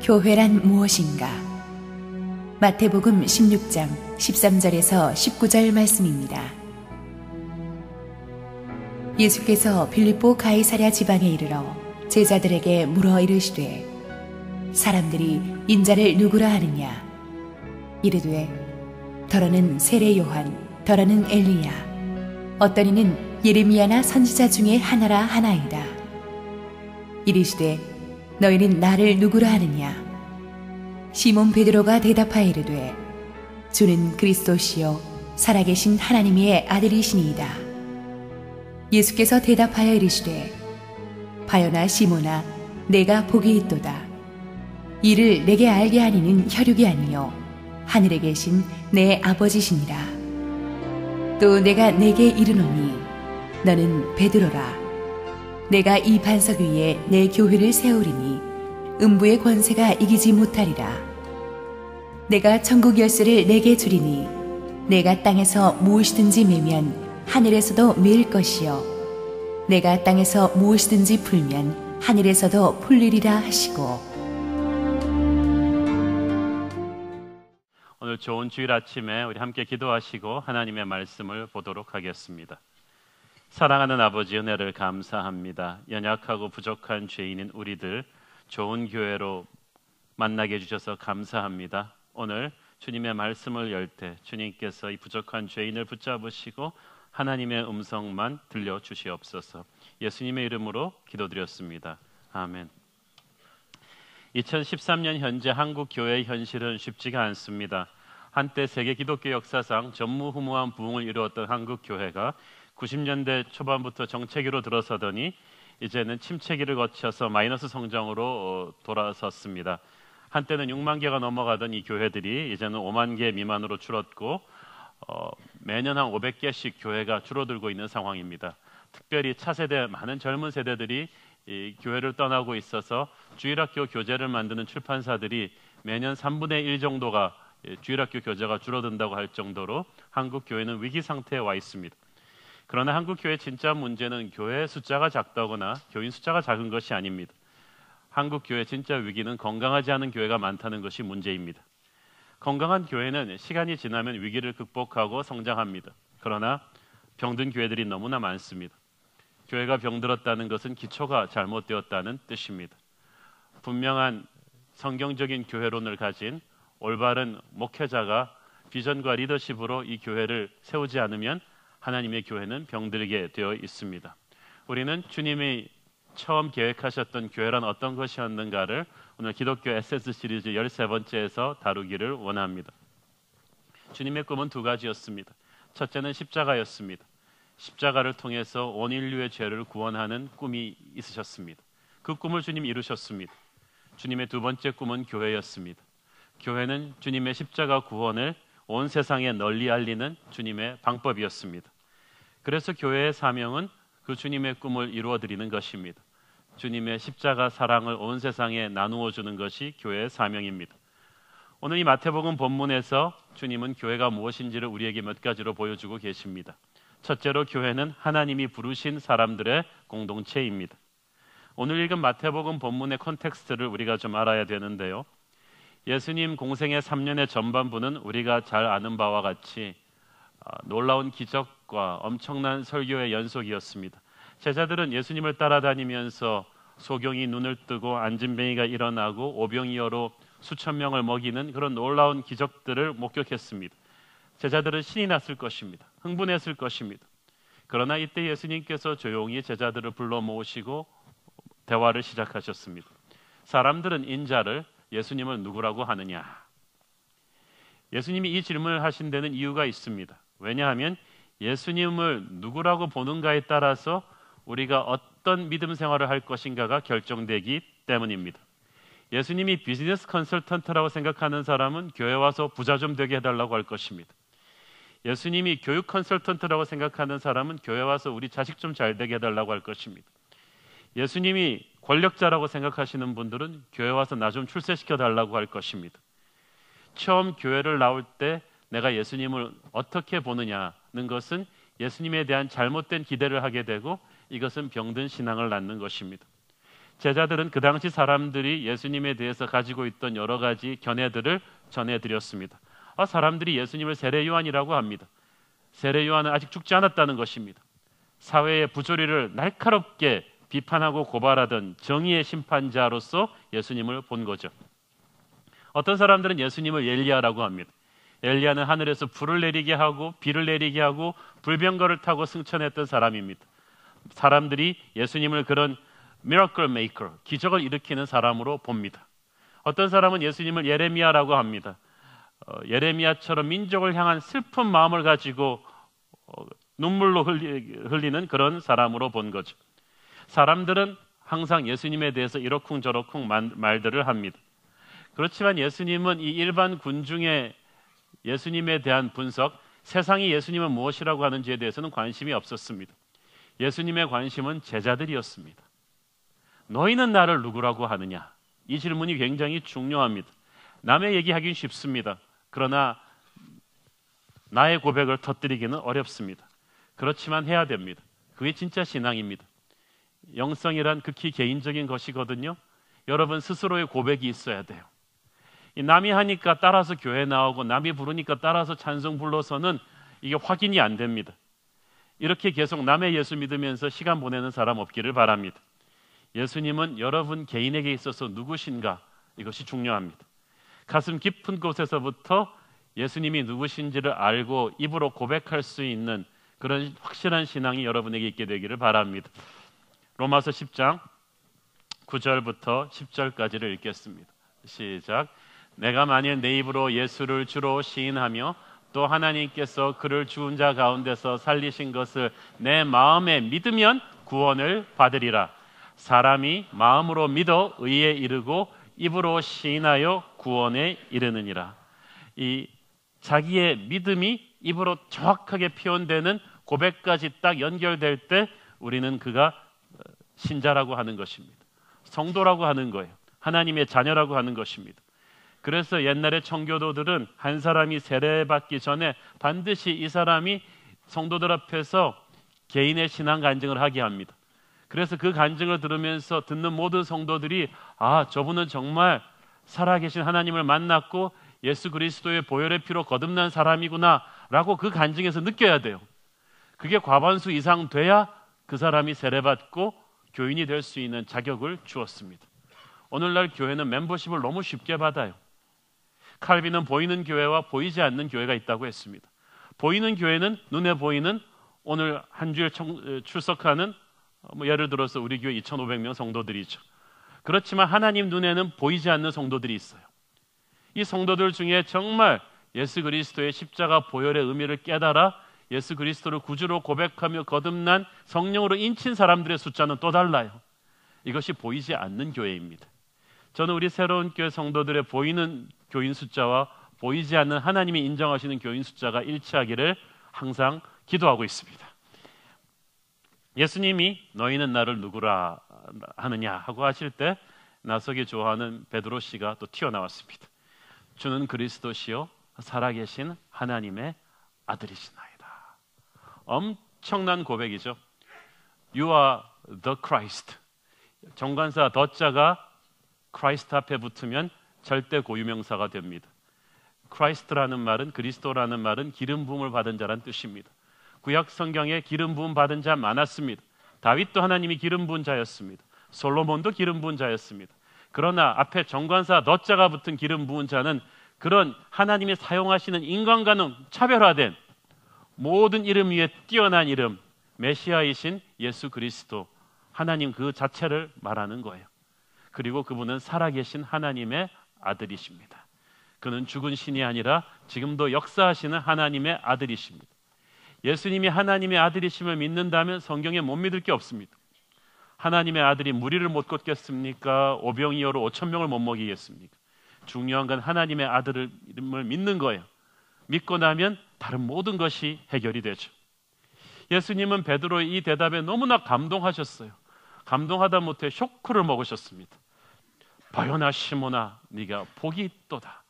교회란 무엇인가? 마태복음 16장 13절에서 19절 말씀입니다. 예수께서 빌립보 가이사랴 지방에 이르러 제자들에게 물어 이르시되 사람들이 인자를 누구라 하느냐? 이르되 더러는 세례 요한, 더러는 엘리야, 어떠니는 예레미야나 선지자 중에 하나라 하나이다. 이르시되 너희는 나를 누구라 하느냐? 시몬 베드로가 대답하여 이르되 주는 그리스도시요 살아계신 하나님의 아들이시니이다. 예수께서 대답하여 이르시되 바요나 시몬아, 내가 복이 있도다. 이를 내게 알게 하니는 혈육이 아니요 하늘에 계신 내 아버지시니라. 또 내가 내게 이르노니 너는 베드로라. 내가 이 반석 위에 내 교회를 세우리니 음부의 권세가 이기지 못하리라. 내가 천국 열쇠를 내게 주리니 내가 땅에서 무엇이든지 매면 하늘에서도 매일 것이요 내가 땅에서 무엇이든지 풀면 하늘에서도 풀리리라 하시고. 오늘 좋은 주일 아침에 우리 함께 기도하시고 하나님의 말씀을 보도록 하겠습니다. 사랑하는 아버지, 은혜를 감사합니다. 연약하고 부족한 죄인인 우리들 좋은 교회로 만나게 해주셔서 감사합니다. 오늘 주님의 말씀을 열 때 주님께서 이 부족한 죄인을 붙잡으시고 하나님의 음성만 들려주시옵소서. 예수님의 이름으로 기도드렸습니다. 아멘. 2013년 현재 한국 교회의 현실은 쉽지가 않습니다. 한때 세계 기독교 역사상 전무후무한 부흥을 이루었던 한국 교회가 90년대 초반부터 정체기로 들어서더니 이제는 침체기를 거쳐서 마이너스 성장으로 돌아섰습니다. 한때는 6만 개가 넘어가던 이 교회들이 이제는 5만 개 미만으로 줄었고 매년 한 500개씩 교회가 줄어들고 있는 상황입니다. 특별히 차세대 많은 젊은 세대들이 이 교회를 떠나고 있어서 주일학교 교재를 만드는 출판사들이 매년 3분의 1 정도가 주일학교 교재가 줄어든다고 할 정도로 한국 교회는 위기 상태에 와 있습니다. 그러나 한국 교회의 진짜 문제는 교회 숫자가 작다거나 교인 숫자가 작은 것이 아닙니다. 한국 교회의 진짜 위기는 건강하지 않은 교회가 많다는 것이 문제입니다. 건강한 교회는 시간이 지나면 위기를 극복하고 성장합니다. 그러나 병든 교회들이 너무나 많습니다. 교회가 병들었다는 것은 기초가 잘못되었다는 뜻입니다. 분명한 성경적인 교회론을 가진 올바른 목회자가 비전과 리더십으로 이 교회를 세우지 않으면 하나님의 교회는 병들게 되어 있습니다. 우리는 주님이 처음 계획하셨던 교회란 어떤 것이었는가를 오늘 기독교 에세스 시리즈 13번째에서 다루기를 원합니다. 주님의 꿈은 두 가지였습니다. 첫째는 십자가였습니다. 십자가를 통해서 온 인류의 죄를 구원하는 꿈이 있으셨습니다. 그 꿈을 주님이 이루셨습니다. 주님의 두 번째 꿈은 교회였습니다. 교회는 주님의 십자가 구원을 온 세상에 널리 알리는 주님의 방법이었습니다. 그래서 교회의 사명은 그 주님의 꿈을 이루어드리는 것입니다. 주님의 십자가 사랑을 온 세상에 나누어 주는 것이 교회의 사명입니다. 오늘 이 마태복음 본문에서 주님은 교회가 무엇인지를 우리에게 몇 가지로 보여주고 계십니다. 첫째로 교회는 하나님이 부르신 사람들의 공동체입니다. 오늘 읽은 마태복음 본문의 컨텍스트를 우리가 좀 알아야 되는데요. 예수님 공생의 3년의 전반부는 우리가 잘 아는 바와 같이 놀라운 기적과 엄청난 설교의 연속이었습니다. 제자들은 예수님을 따라다니면서 소경이 눈을 뜨고 안진뱅이가 일어나고 오병이어로 수천 명을 먹이는 그런 놀라운 기적들을 목격했습니다. 제자들은 신이 났을 것입니다. 흥분했을 것입니다. 그러나 이때 예수님께서 조용히 제자들을 불러 모으시고 대화를 시작하셨습니다. 사람들은 인자를 예수님을 누구라고 하느냐? 예수님이 이 질문을 하신 데는 이유가 있습니다. 왜냐하면 예수님을 누구라고 보는가에 따라서 우리가 어떤 믿음 생활을 할 것인가가 결정되기 때문입니다. 예수님이 비즈니스 컨설턴트라고 생각하는 사람은 교회 와서 부자 좀 되게 해달라고 할 것입니다. 예수님이 교육 컨설턴트라고 생각하는 사람은 교회 와서 우리 자식 좀 잘 되게 해달라고 할 것입니다. 예수님이 권력자라고 생각하시는 분들은 교회 와서 나 좀 출세시켜 달라고 할 것입니다. 처음 교회를 나올 때 내가 예수님을 어떻게 보느냐는 것은 예수님에 대한 잘못된 기대를 하게 되고 이것은 병든 신앙을 낳는 것입니다. 제자들은 그 당시 사람들이 예수님에 대해서 가지고 있던 여러 가지 견해들을 전해드렸습니다. 사람들이 예수님을 세례 요한이라고 합니다. 세례 요한은 아직 죽지 않았다는 것입니다. 사회의 부조리를 날카롭게 비판하고 고발하던 정의의 심판자로서 예수님을 본 거죠. 어떤 사람들은 예수님을 엘리야라고 합니다. 엘리야는 하늘에서 불을 내리게 하고 비를 내리게 하고 불병거를 타고 승천했던 사람입니다. 사람들이 예수님을 그런 miracle maker, 기적을 일으키는 사람으로 봅니다. 어떤 사람은 예수님을 예레미야라고 합니다. 예레미야처럼 민족을 향한 슬픈 마음을 가지고 눈물로 흘리는 그런 사람으로 본 거죠. 사람들은 항상 예수님에 대해서 이러쿵저러쿵 말들을 합니다. 그렇지만 예수님은 이 일반 군중의 예수님에 대한 분석, 세상이 예수님은 무엇이라고 하는지에 대해서는 관심이 없었습니다. 예수님의 관심은 제자들이었습니다. 너희는 나를 누구라고 하느냐? 이 질문이 굉장히 중요합니다. 남의 얘기하기는 쉽습니다. 그러나 나의 고백을 터뜨리기는 어렵습니다. 그렇지만 해야 됩니다. 그게 진짜 신앙입니다. 영성이란 극히 개인적인 것이거든요. 여러분 스스로의 고백이 있어야 돼요. 남이 하니까 따라서 교회 나오고 남이 부르니까 따라서 찬송 불러서는 이게 확인이 안 됩니다. 이렇게 계속 남의 예수 믿으면서 시간 보내는 사람 없기를 바랍니다. 예수님은 여러분 개인에게 있어서 누구신가? 이것이 중요합니다. 가슴 깊은 곳에서부터 예수님이 누구신지를 알고 입으로 고백할 수 있는 그런 확실한 신앙이 여러분에게 있게 되기를 바랍니다. 로마서 10장 9절부터 10절까지를 읽겠습니다. 시작. 내가 만일 내 입으로 예수를 주로 시인하며 또 하나님께서 그를 죽은 자 가운데서 살리신 것을 내 마음에 믿으면 구원을 받으리라. 사람이 마음으로 믿어 의에 이르고 입으로 시인하여 구원에 이르느니라. 이 자기의 믿음이 입으로 정확하게 표현되는 고백까지 딱 연결될 때 우리는 그가 신자라고 하는 것입니다. 성도라고 하는 거예요. 하나님의 자녀라고 하는 것입니다. 그래서 옛날에 청교도들은 한 사람이 세례받기 전에 반드시 이 사람이 성도들 앞에서 개인의 신앙 간증을 하게 합니다. 그래서 그 간증을 들으면서 듣는 모든 성도들이 저분은 정말 살아계신 하나님을 만났고 예수 그리스도의 보혈의 피로 거듭난 사람이구나 라고 그 간증에서 느껴야 돼요. 그게 과반수 이상 돼야 그 사람이 세례받고 교인이 될 수 있는 자격을 주었습니다. 오늘날 교회는 멤버십을 너무 쉽게 받아요. 칼빈은 보이는 교회와 보이지 않는 교회가 있다고 했습니다. 보이는 교회는 눈에 보이는 오늘 한 주일 출석하는 예를 들어서 우리 교회 2,500명 성도들이죠. 그렇지만 하나님 눈에는 보이지 않는 성도들이 있어요. 이 성도들 중에 정말 예수 그리스도의 십자가 보혈의 의미를 깨달아 예수 그리스도를 구주로 고백하며 거듭난 성령으로 인친 사람들의 숫자는 또 달라요. 이것이 보이지 않는 교회입니다. 저는 우리 새로운 교회 성도들의 보이는 교인 숫자와 보이지 않는 하나님이 인정하시는 교인 숫자가 일치하기를 항상 기도하고 있습니다. 예수님이 너희는 나를 누구라 하느냐 하고 하실 때 나서기 좋아하는 베드로 씨가 또 튀어나왔습니다. 주는 그리스도시요 살아계신 하나님의 아들이시나이다. 엄청난 고백이죠. You are the Christ. 정관사 더자가 Christ 앞에 붙으면 절대 고유명사가 됩니다. Christ라는 말은 그리스도라는 말은 기름 부음을 받은 자란 뜻입니다. 구약 성경에 기름 부음 받은 자 많았습니다. 다윗도 하나님이 기름 부은 자였습니다. 솔로몬도 기름 부은 자였습니다. 그러나 앞에 정관사 너자가 붙은 기름 부은 자는 그런 하나님이 사용하시는 인간과는 차별화된 모든 이름 위에 뛰어난 이름, 메시아이신 예수 그리스도, 하나님 그 자체를 말하는 거예요. 그리고 그분은 살아계신 하나님의 아들이십니다. 그는 죽은 신이 아니라 지금도 역사하시는 하나님의 아들이십니다. 예수님이 하나님의 아들이심을 믿는다면 성경에 못 믿을 게 없습니다. 하나님의 아들이 무리를 못 걷겠습니까? 오병이어로 5,000명을 못 먹이겠습니까? 중요한 건 하나님의 아들을 믿는 거예요. 믿고 나면 다른 모든 것이 해결이 되죠. 예수님은 베드로의 이 대답에 너무나 감동하셨어요. 감동하다 못해 쇼크를 먹으셨습니다. 바요나 시몬아 네가 복이 있도다.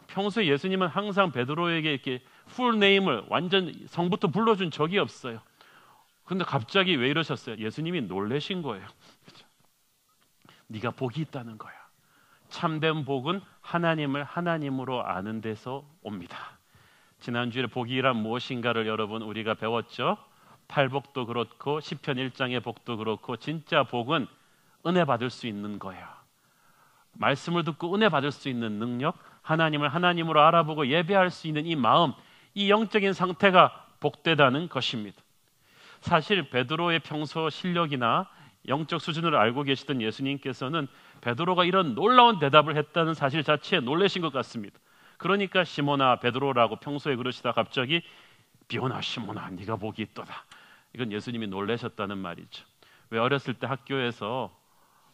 평소에 예수님은 항상 베드로에게 이렇게 풀네임을 완전 성부터 불러준 적이 없어요. 근데 갑자기 왜 이러셨어요? 예수님이 놀라신 거예요. 그렇죠? 네가 복이 있다는 거야. 참된 복은 하나님을 하나님으로 아는 데서 옵니다. 지난주에 복이란 무엇인가를 여러분 우리가 배웠죠. 팔복도 그렇고 시편 1장의 복도 그렇고 진짜 복은 은혜 받을 수 있는 거예요. 말씀을 듣고 은혜 받을 수 있는 능력, 하나님을 하나님으로 알아보고 예배할 수 있는 이 마음, 이 영적인 상태가 복되다는 것입니다. 사실 베드로의 평소 실력이나 영적 수준을 알고 계시던 예수님께서는 베드로가 이런 놀라운 대답을 했다는 사실 자체에 놀라신 것 같습니다. 그러니까 시몬아 베드로라고 평소에 그러시다 갑자기 비오나 시몬아 네가 복이 있도다. 이건 예수님이 놀라셨다는 말이죠. 왜 어렸을 때 학교에서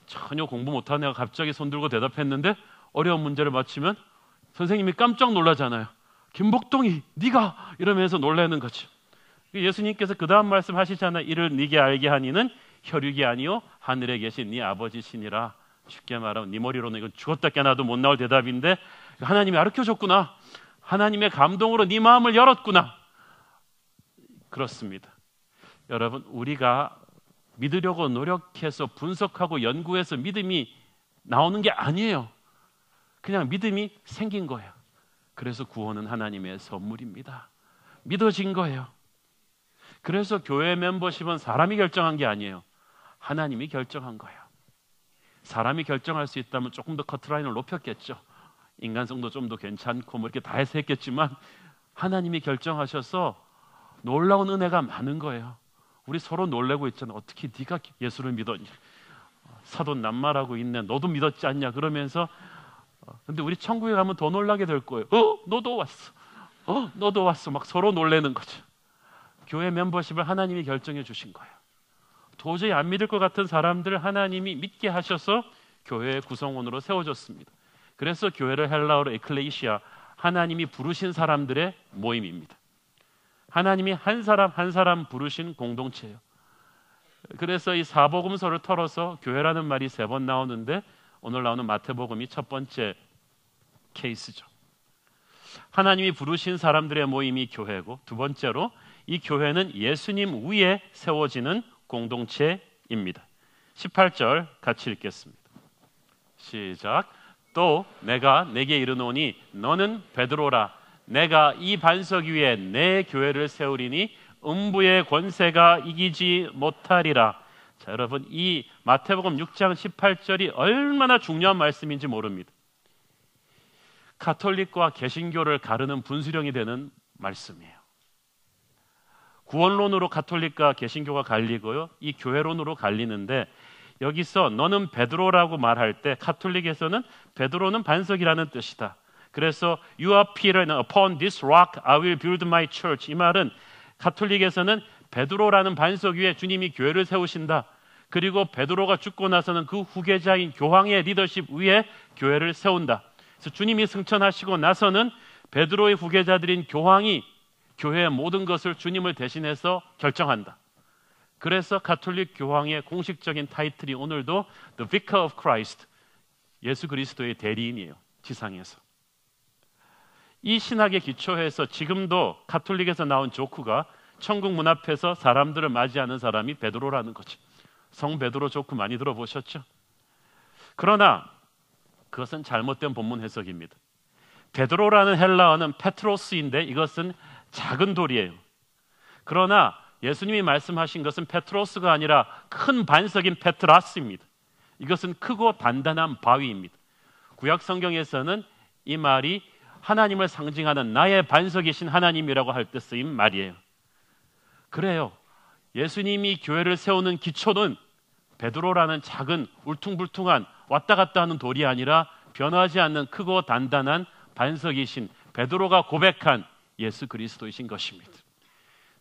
전혀 공부 못하는 애가 갑자기 손 들고 대답했는데 어려운 문제를 맞히면 선생님이 깜짝 놀라잖아요. 김복동이 네가 이러면서 놀라는 거죠. 예수님께서 그 다음 말씀하시잖아요. 이를 네게 알게 하니는 혈육이 아니요 하늘에 계신 네 아버지시니라. 쉽게 말하면 네 머리로는 이건 죽었다 깨나도 못 나올 대답인데 하나님이 가르쳐줬구나. 하나님의 감동으로 네 마음을 열었구나. 그렇습니다. 여러분 우리가 믿으려고 노력해서 분석하고 연구해서 믿음이 나오는 게 아니에요. 그냥 믿음이 생긴 거예요. 그래서 구원은 하나님의 선물입니다. 믿어진 거예요. 그래서 교회 멤버십은 사람이 결정한 게 아니에요. 하나님이 결정한 거예요. 사람이 결정할 수 있다면 조금 더 커트라인을 높였겠죠. 인간성도 좀 더 괜찮고 뭐 이렇게 다 해서 했겠지만 하나님이 결정하셔서 놀라운 은혜가 많은 거예요. 우리 서로 놀래고 있잖아. 어떻게 네가 예수를 믿었냐. 사도 낱말하고 있네. 너도 믿었지 않냐. 그러면서 근데 우리 천국에 가면 더 놀라게 될 거예요. 너도 왔어. 너도 왔어. 막 서로 놀래는 거죠. 교회 멤버십을 하나님이 결정해 주신 거예요. 도저히 안 믿을 것 같은 사람들 하나님이 믿게 하셔서 교회의 구성원으로 세워줬습니다. 그래서 교회를 헬라어로 에클레이시아, 하나님이 부르신 사람들의 모임입니다. 하나님이 한 사람 한 사람 부르신 공동체예요. 그래서 이 사복음서를 털어서 교회라는 말이 3번 나오는데 오늘 나오는 마태복음이 첫 번째 케이스죠. 하나님이 부르신 사람들의 모임이 교회고, 두 번째로 이 교회는 예수님 위에 세워지는 공동체입니다. 18절 같이 읽겠습니다. 시작. 또 내가 내게 이르노니 너는 베드로라. 내가 이 반석 위에 내 교회를 세우리니 음부의 권세가 이기지 못하리라. 자, 여러분 이 마태복음 6장 18절이 얼마나 중요한 말씀인지 모릅니다. 가톨릭과 개신교를 가르는 분수령이 되는 말씀이에요. 구원론으로 가톨릭과 개신교가 갈리고요, 이 교회론으로 갈리는데 여기서 너는 베드로라고 말할 때 가톨릭에서는 베드로는 반석이라는 뜻이다. 그래서 You are Peter and upon this rock I will build my church. 이 말은 가톨릭에서는 베드로라는 반석 위에 주님이 교회를 세우신다. 그리고 베드로가 죽고 나서는 그 후계자인 교황의 리더십 위에 교회를 세운다. 그래서 주님이 승천하시고 나서는 베드로의 후계자들인 교황이 교회의 모든 것을 주님을 대신해서 결정한다. 그래서 가톨릭 교황의 공식적인 타이틀이 오늘도 The Vicar of Christ, 예수 그리스도의 대리인이에요. 지상에서. 이 신학에 기초해서 지금도 가톨릭에서 나온 조크가 천국 문 앞에서 사람들을 맞이하는 사람이 베드로라는 거죠. 성 베드로 조크 많이 들어보셨죠? 그러나 그것은 잘못된 본문 해석입니다. 베드로라는 헬라어는 페트로스인데 이것은 작은 돌이에요. 그러나 예수님이 말씀하신 것은 페트로스가 아니라 큰 반석인 페트라스입니다. 이것은 크고 단단한 바위입니다. 구약 성경에서는 이 말이 하나님을 상징하는 나의 반석이신 하나님이라고 할 때 쓰인 말이에요. 그래요. 예수님이 교회를 세우는 기초는 베드로라는 작은 울퉁불퉁한 왔다 갔다 하는 돌이 아니라 변하지 않는 크고 단단한 반석이신 베드로가 고백한 예수 그리스도이신 것입니다.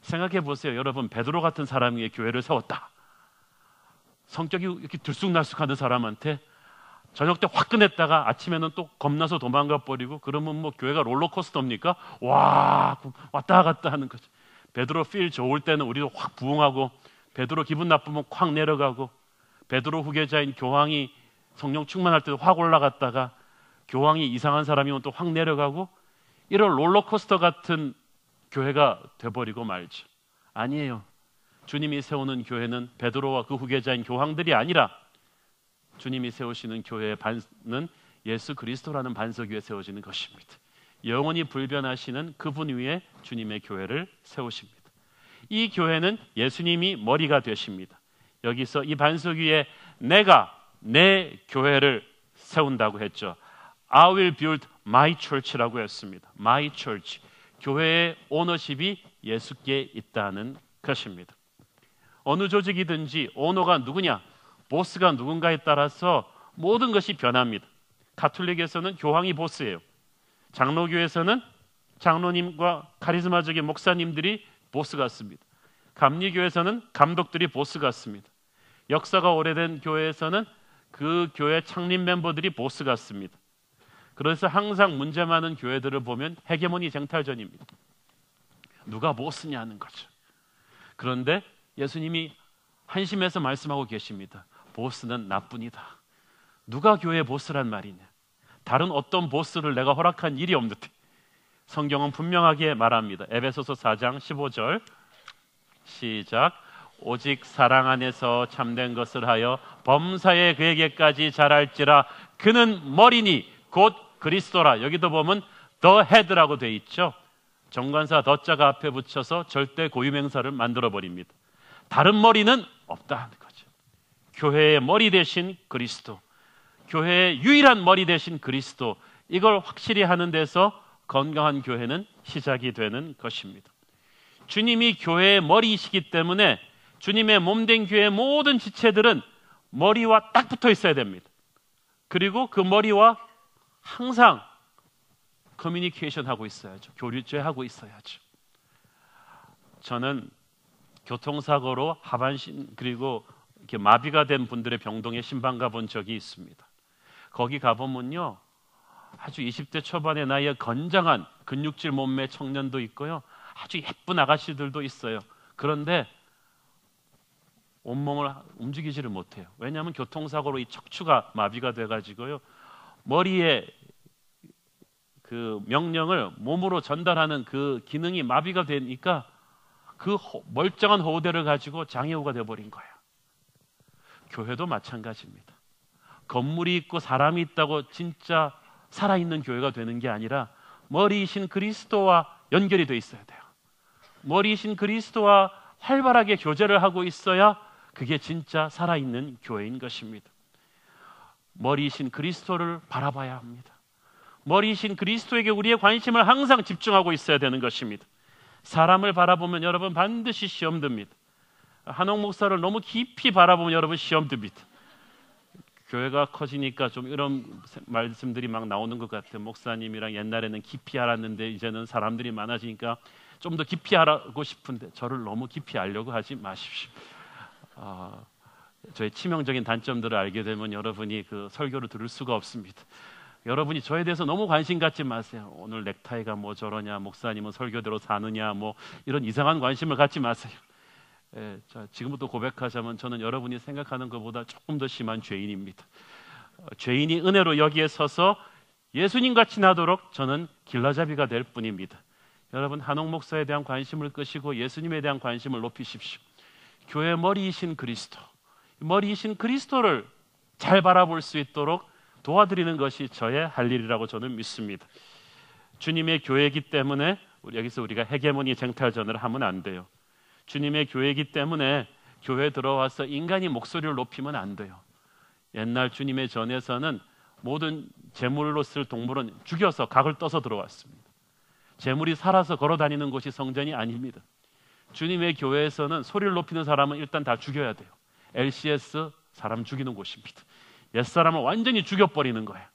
생각해 보세요. 여러분, 베드로 같은 사람이 교회를 세웠다. 성격이 이렇게 들쑥날쑥하는 사람한테 저녁 때 화끈했다가 아침에는 또 겁나서 도망가 버리고, 그러면 뭐 교회가 롤러코스터입니까? 와, 왔다 갔다 하는 거죠. 베드로 필 좋을 때는 우리도 확 부흥하고, 베드로 기분 나쁘면 확 내려가고, 베드로 후계자인 교황이 성령 충만할 때도 확 올라갔다가 교황이 이상한 사람이면 또 확 내려가고, 이런 롤러코스터 같은 교회가 돼버리고 말죠. 아니에요. 주님이 세우는 교회는 베드로와 그 후계자인 교황들이 아니라 주님이 세우시는 교회의 반은 예수 그리스도라는 반석 위에 세워지는 것입니다. 영원히 불변하시는 그분 위에 주님의 교회를 세우십니다. 이 교회는 예수님이 머리가 되십니다. 여기서 이 반석 위에 내가 내 교회를 세운다고 했죠. I will build my church라고 했습니다. My church. 교회의 오너십이 예수께 있다는 것입니다. 어느 조직이든지 오너가 누구냐, 보스가 누군가에 따라서 모든 것이 변합니다. 가톨릭에서는 교황이 보스예요. 장로교에서는 장로님과 카리스마적인 목사님들이 보스 같습니다. 감리교에서는 감독들이 보스 같습니다. 역사가 오래된 교회에서는 그 교회 창립 멤버들이 보스 같습니다. 그래서 항상 문제 많은 교회들을 보면 헤게모니 쟁탈전입니다. 누가 보스냐는 거죠. 그런데 예수님이 한심해서 말씀하고 계십니다. 보스는 나뿐이다. 누가 교회의 보스란 말이냐? 다른 어떤 보스를 내가 허락한 일이 없는데. 성경은 분명하게 말합니다. 에베소서 4장 15절 시작. 오직 사랑 안에서 참된 것을 하여 범사에 그에게까지 자랄지라. 그는 머리니 곧 그리스도라. 여기도 보면 the head라고 돼 있죠. 정관사 더자가 앞에 붙여서 절대 고유명사를 만들어 버립니다. 다른 머리는 없다는 거죠. 교회의 머리 대신 그리스도, 교회의 유일한 머리 대신 그리스도, 이걸 확실히 하는 데서 건강한 교회는 시작이 되는 것입니다. 주님이 교회의 머리이시기 때문에 주님의 몸된 교회의 모든 지체들은 머리와 딱 붙어 있어야 됩니다. 그리고 그 머리와 항상 커뮤니케이션 하고 있어야죠. 교류죄하고 있어야죠. 저는 교통사고로 하반신 그리고 이렇게 마비가 된 분들의 병동에 신방 가본 적이 있습니다. 거기 가보면요, 아주 20대 초반의 나이에 건장한 근육질 몸매 청년도 있고요, 아주 예쁜 아가씨들도 있어요. 그런데 온몸을 움직이지를 못해요. 왜냐하면 교통사고로 이 척추가 마비가 돼가지고요, 머리에 그 명령을 몸으로 전달하는 그 기능이 마비가 되니까 그 멀쩡한 호대를 가지고 장애우가 돼버린 거예요. 교회도 마찬가지입니다. 건물이 있고 사람이 있다고 진짜 살아있는 교회가 되는 게 아니라 머리이신 그리스도와 연결이 돼 있어야 돼요. 머리이신 그리스도와 활발하게 교제를 하고 있어야 그게 진짜 살아있는 교회인 것입니다. 머리이신 그리스도를 바라봐야 합니다. 머리이신 그리스도에게 우리의 관심을 항상 집중하고 있어야 되는 것입니다. 사람을 바라보면 여러분 반드시 시험 듭니다. 한옥 목사를 너무 깊이 바라보면 여러분 시험 듭니다. 교회가 커지니까 좀 이런 말씀들이 막 나오는 것 같아요. 목사님이랑 옛날에는 깊이 알았는데 이제는 사람들이 많아지니까 좀 더 깊이 알고 싶은데 저를 너무 깊이 알려고 하지 마십시오. 저의 치명적인 단점들을 알게 되면 여러분이 그 설교를 들을 수가 없습니다. 여러분이 저에 대해서 너무 관심 갖지 마세요. 오늘 넥타이가 뭐 저러냐, 목사님은 설교대로 사느냐, 뭐 이런 이상한 관심을 갖지 마세요. 자, 지금부터 고백하자면 저는 여러분이 생각하는 것보다 조금 더 심한 죄인입니다. 죄인이 은혜로 여기에 서서 예수님같이 나도록 저는 길라잡이가 될 뿐입니다. 여러분, 한옥 목사에 대한 관심을 끄시고 예수님에 대한 관심을 높이십시오. 교회 머리이신 그리스도, 머리이신 그리스도를 잘 바라볼 수 있도록 도와드리는 것이 저의 할 일이라고 저는 믿습니다. 주님의 교회이기 때문에 여기서 우리가 헤게모니 쟁탈전을 하면 안 돼요. 주님의 교회이기 때문에 교회에 들어와서 인간이 목소리를 높이면 안 돼요. 옛날 주님의 전에서는 모든 제물로 쓸 동물은 죽여서 각을 떠서 들어왔습니다. 제물이 살아서 걸어다니는 곳이 성전이 아닙니다. 주님의 교회에서는 소리를 높이는 사람은 일단 다 죽여야 돼요. LCS 사람 죽이는 곳입니다. 옛사람을 완전히 죽여버리는 거예요.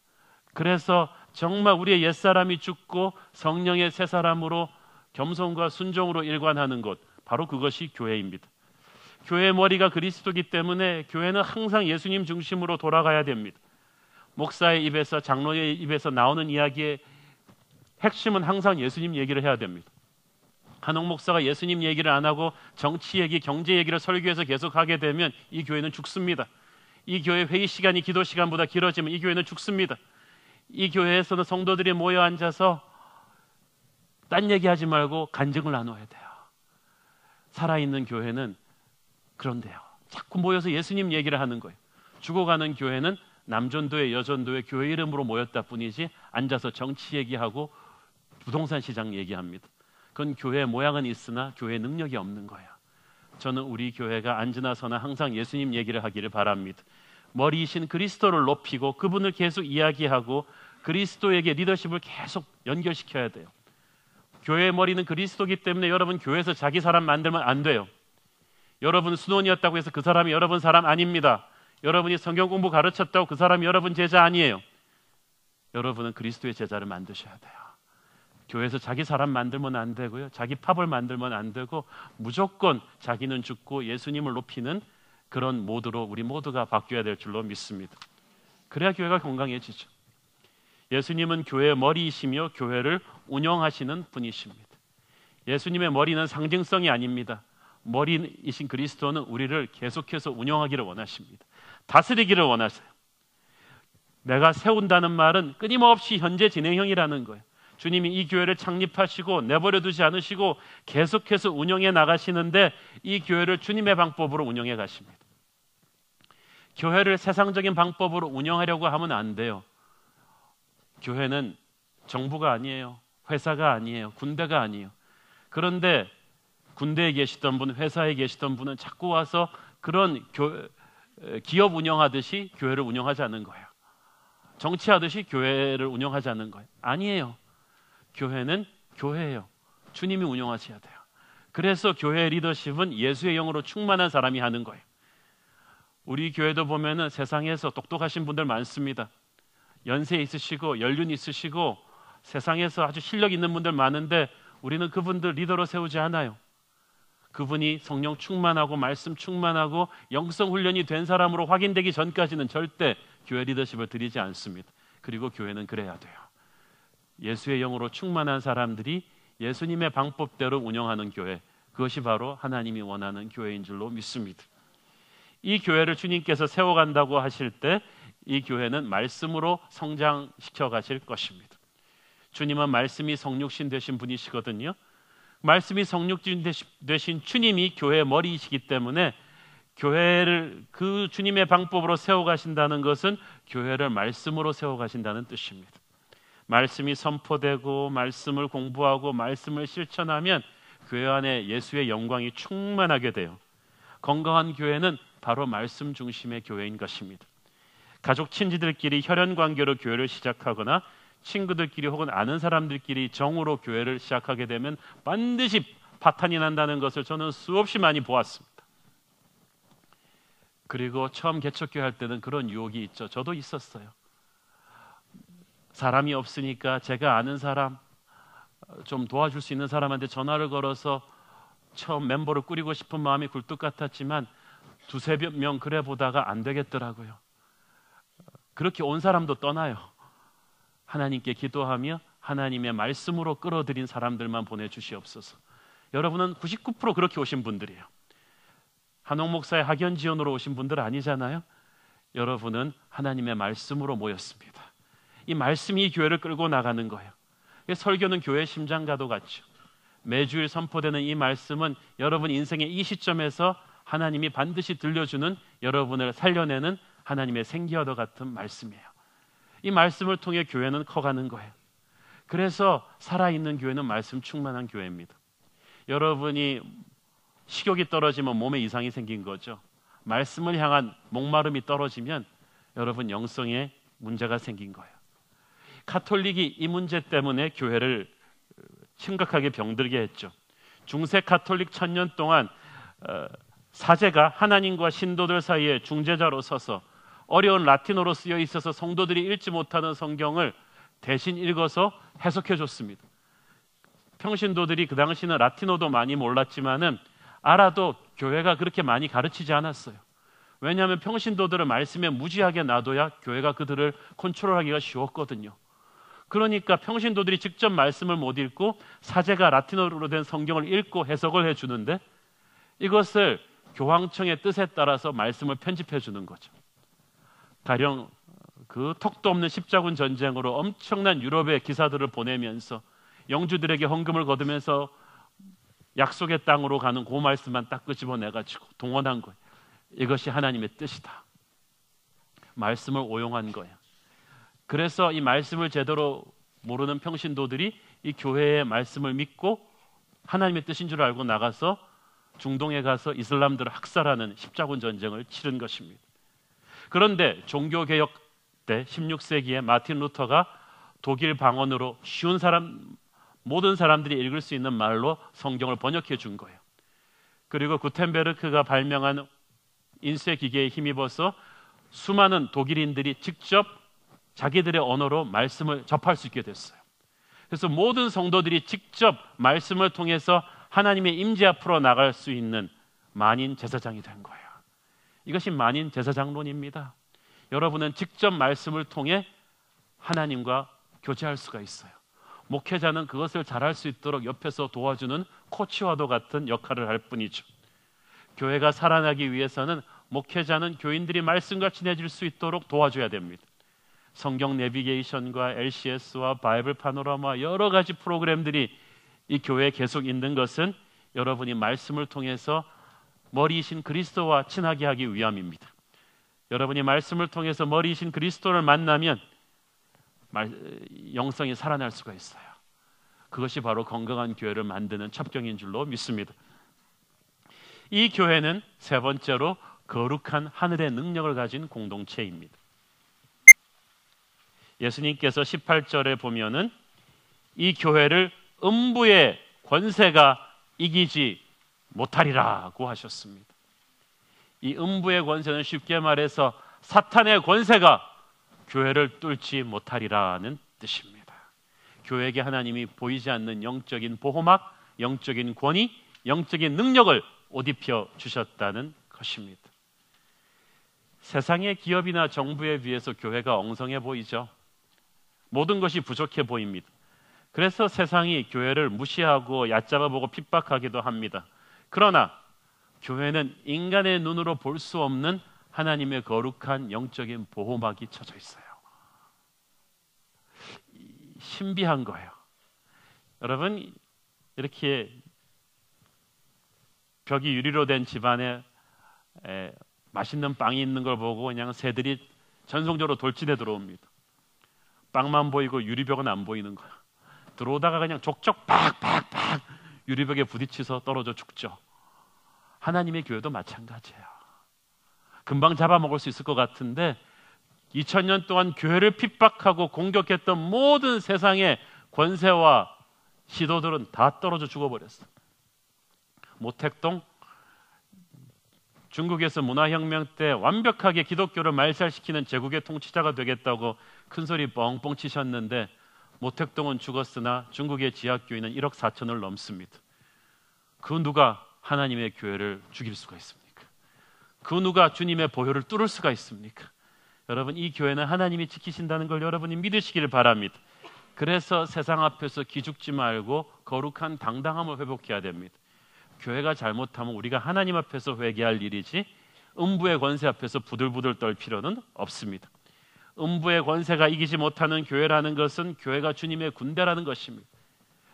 그래서 정말 우리의 옛사람이 죽고 성령의 새 사람으로 겸손과 순종으로 일관하는 곳, 바로 그것이 교회입니다. 교회의 머리가 그리스도이기 때문에 교회는 항상 예수님 중심으로 돌아가야 됩니다. 목사의 입에서, 장로의 입에서 나오는 이야기의 핵심은 항상 예수님 얘기를 해야 됩니다. 한옥 목사가 예수님 얘기를 안 하고 정치 얘기, 경제 얘기를 설교해서 계속 하게 되면 이 교회는 죽습니다. 이 교회 회의 시간이 기도 시간보다 길어지면 이 교회는 죽습니다. 이 교회에서는 성도들이 모여 앉아서 딴 얘기하지 말고 간증을 나눠야 돼요. 살아있는 교회는 그런데요, 자꾸 모여서 예수님 얘기를 하는 거예요. 죽어가는 교회는 남전도회, 여전도회 교회 이름으로 모였다 뿐이지 앉아서 정치 얘기하고 부동산 시장 얘기합니다. 그건 교회의 모양은 있으나 교회의 능력이 없는 거예요. 저는 우리 교회가 앉으나 서나 항상 예수님 얘기를 하기를 바랍니다. 머리이신 그리스도를 높이고 그분을 계속 이야기하고 그리스도에게 리더십을 계속 연결시켜야 돼요. 교회의 머리는 그리스도이기 때문에 여러분 교회에서 자기 사람 만들면 안 돼요. 여러분 수논이었다고 해서 그 사람이 여러분 사람 아닙니다. 여러분이 성경 공부 가르쳤다고 그 사람이 여러분 제자 아니에요. 여러분은 그리스도의 제자를 만드셔야 돼요. 교회에서 자기 사람 만들면 안 되고요. 자기 팝을 만들면 안 되고 무조건 자기는 죽고 예수님을 높이는 그런 모드로 우리 모두가 바뀌어야 될 줄로 믿습니다. 그래야 교회가 건강해지죠. 예수님은 교회의 머리이시며 교회를 운영하시는 분이십니다. 예수님의 머리는 상징성이 아닙니다. 머리이신 그리스도는 우리를 계속해서 운영하기를 원하십니다. 다스리기를 원하세요. 내가 세운다는 말은 끊임없이 현재 진행형이라는 거예요. 주님이 이 교회를 창립하시고 내버려 두지 않으시고 계속해서 운영해 나가시는데 이 교회를 주님의 방법으로 운영해 가십니다. 교회를 세상적인 방법으로 운영하려고 하면 안 돼요. 교회는 정부가 아니에요. 회사가 아니에요. 군대가 아니에요. 그런데 군대에 계시던 분, 회사에 계시던 분은 자꾸 와서 그런 기업 운영하듯이 교회를 운영하자는 거예요. 정치하듯이 교회를 운영하자는 거예요. 아니에요. 교회는 교회예요. 주님이 운영하셔야 돼요. 그래서 교회의 리더십은 예수의 영으로 충만한 사람이 하는 거예요. 우리 교회도 보면은 세상에서 똑똑하신 분들 많습니다. 연세 있으시고 연륜 있으시고 세상에서 아주 실력 있는 분들 많은데 우리는 그분들 리더로 세우지 않아요. 그분이 성령 충만하고 말씀 충만하고 영성 훈련이 된 사람으로 확인되기 전까지는 절대 교회 리더십을 드리지 않습니다. 그리고 교회는 그래야 돼요. 예수의 영으로 충만한 사람들이 예수님의 방법대로 운영하는 교회, 그것이 바로 하나님이 원하는 교회인 줄로 믿습니다. 이 교회를 주님께서 세워간다고 하실 때 이 교회는 말씀으로 성장시켜 가실 것입니다. 주님은 말씀이 성육신 되신 분이시거든요. 말씀이 성육신 되신 주님이 교회의 머리이시기 때문에 교회를 그 주님의 방법으로 세워가신다는 것은 교회를 말씀으로 세워가신다는 뜻입니다. 말씀이 선포되고 말씀을 공부하고 말씀을 실천하면 교회 안에 예수의 영광이 충만하게 돼요. 건강한 교회는 바로 말씀 중심의 교회인 것입니다. 가족 친지들끼리 혈연 관계로 교회를 시작하거나 친구들끼리 혹은 아는 사람들끼리 정으로 교회를 시작하게 되면 반드시 파탄이 난다는 것을 저는 수없이 많이 보았습니다. 그리고 처음 개척교회 할 때는 그런 유혹이 있죠. 저도 있었어요. 사람이 없으니까 제가 아는 사람, 좀 도와줄 수 있는 사람한테 전화를 걸어서 처음 멤버를 꾸리고 싶은 마음이 굴뚝 같았지만 두세 명 그래 보다가 안 되겠더라고요. 그렇게 온 사람도 떠나요. 하나님께 기도하며 하나님의 말씀으로 끌어들인 사람들만 보내주시옵소서. 여러분은 99% 그렇게 오신 분들이에요. 한옥 목사의 학연 지원으로 오신 분들 아니잖아요. 여러분은 하나님의 말씀으로 모였습니다. 이 말씀이 교회를 끌고 나가는 거예요. 설교는 교회의 심장과도 같죠. 매주일 선포되는 이 말씀은 여러분 인생의 이 시점에서 하나님이 반드시 들려주는, 여러분을 살려내는 하나님의 생기와도 같은 말씀이에요. 이 말씀을 통해 교회는 커가는 거예요. 그래서 살아있는 교회는 말씀 충만한 교회입니다. 여러분이 식욕이 떨어지면 몸에 이상이 생긴 거죠. 말씀을 향한 목마름이 떨어지면 여러분 영성에 문제가 생긴 거예요. 가톨릭이 이 문제 때문에 교회를 심각하게 병들게 했죠. 중세 가톨릭 1000년 동안 사제가 하나님과 신도들 사이에 중재자로 서서 어려운 라틴어로 쓰여 있어서 성도들이 읽지 못하는 성경을 대신 읽어서 해석해 줬습니다. 평신도들이 그 당시는 라틴어도 많이 몰랐지만은 알아도 교회가 그렇게 많이 가르치지 않았어요. 왜냐하면 평신도들을 말씀에 무지하게 놔둬야 교회가 그들을 컨트롤하기가 쉬웠거든요. 그러니까 평신도들이 직접 말씀을 못 읽고 사제가 라틴어로 된 성경을 읽고 해석을 해주는데 이것을 교황청의 뜻에 따라서 말씀을 편집해 주는 거죠. 가령 그 턱도 없는 십자군 전쟁으로 엄청난 유럽의 기사들을 보내면서 영주들에게 헌금을 거두면서 약속의 땅으로 가는 그 말씀만 딱 끄집어내가지고 동원한 거예요. 이것이 하나님의 뜻이다. 말씀을 오용한 거예요. 그래서 이 말씀을 제대로 모르는 평신도들이 이 교회의 말씀을 믿고 하나님의 뜻인 줄 알고 나가서 중동에 가서 이슬람들을 학살하는 십자군 전쟁을 치른 것입니다. 그런데 종교개혁 때 16세기에 마틴 루터가 독일 방언으로 쉬운 모든 사람들이 읽을 수 있는 말로 성경을 번역해 준 거예요. 그리고 구텐베르크가 발명한 인쇄 기계에 힘입어서 수많은 독일인들이 직접 자기들의 언어로 말씀을 접할 수 있게 됐어요. 그래서 모든 성도들이 직접 말씀을 통해서 하나님의 임재 앞으로 나갈 수 있는 만인 제사장이 된 거예요. 이것이 만인 제사장론입니다. 여러분은 직접 말씀을 통해 하나님과 교제할 수가 있어요. 목회자는 그것을 잘할 수 있도록 옆에서 도와주는 코치와도 같은 역할을 할 뿐이죠. 교회가 살아나기 위해서는 목회자는 교인들이 말씀과 친해질 수 있도록 도와줘야 됩니다. 성경 내비게이션과 LCS와 바이블 파노라마 여러 가지 프로그램들이 이 교회에 계속 있는 것은 여러분이 말씀을 통해서 머리이신 그리스도와 친하게 하기 위함입니다. 여러분이 말씀을 통해서 머리이신 그리스도를 만나면 영성이 살아날 수가 있어요. 그것이 바로 건강한 교회를 만드는 첩경인 줄로 믿습니다. 이 교회는 세 번째로 거룩한 하늘의 능력을 가진 공동체입니다. 예수님께서 18절에 보면은 이 교회를 음부의 권세가 이기지 못하리라고 하셨습니다. 이 음부의 권세는 쉽게 말해서 사탄의 권세가 교회를 뚫지 못하리라는 뜻입니다. 교회에게 하나님이 보이지 않는 영적인 보호막, 영적인 권위, 영적인 능력을 옷 입혀 주셨다는 것입니다. 세상의 기업이나 정부에 비해서 교회가 엉성해 보이죠. 모든 것이 부족해 보입니다. 그래서 세상이 교회를 무시하고 얕잡아보고 핍박하기도 합니다. 그러나 교회는 인간의 눈으로 볼 수 없는 하나님의 거룩한 영적인 보호막이 쳐져 있어요. 신비한 거예요. 여러분, 이렇게 벽이 유리로 된 집안에 맛있는 빵이 있는 걸 보고 그냥 새들이 전속적으로 돌진해 들어옵니다. 빵만 보이고 유리벽은 안 보이는 거야. 들어오다가 그냥 족적 팍팍팍 유리벽에 부딪혀서 떨어져 죽죠. 하나님의 교회도 마찬가지예요. 금방 잡아먹을 수 있을 것 같은데 2000년 동안 교회를 핍박하고 공격했던 모든 세상의 권세와 시도들은 다 떨어져 죽어버렸어요. 모택동, 중국에서 문화혁명 때 완벽하게 기독교를 말살시키는 제국의 통치자가 되겠다고 큰소리 뻥뻥 치셨는데 모택동은 죽었으나 중국의 지하교인은 1억 4천을 넘습니다. 그 누가 하나님의 교회를 죽일 수가 있습니까? 그 누가 주님의 보혈을 뚫을 수가 있습니까? 여러분, 이 교회는 하나님이 지키신다는 걸 여러분이 믿으시기를 바랍니다. 그래서 세상 앞에서 기죽지 말고 거룩한 당당함을 회복해야 됩니다. 교회가 잘못하면 우리가 하나님 앞에서 회개할 일이지 음부의 권세 앞에서 부들부들 떨 필요는 없습니다. 음부의 권세가 이기지 못하는 교회라는 것은 교회가 주님의 군대라는 것입니다.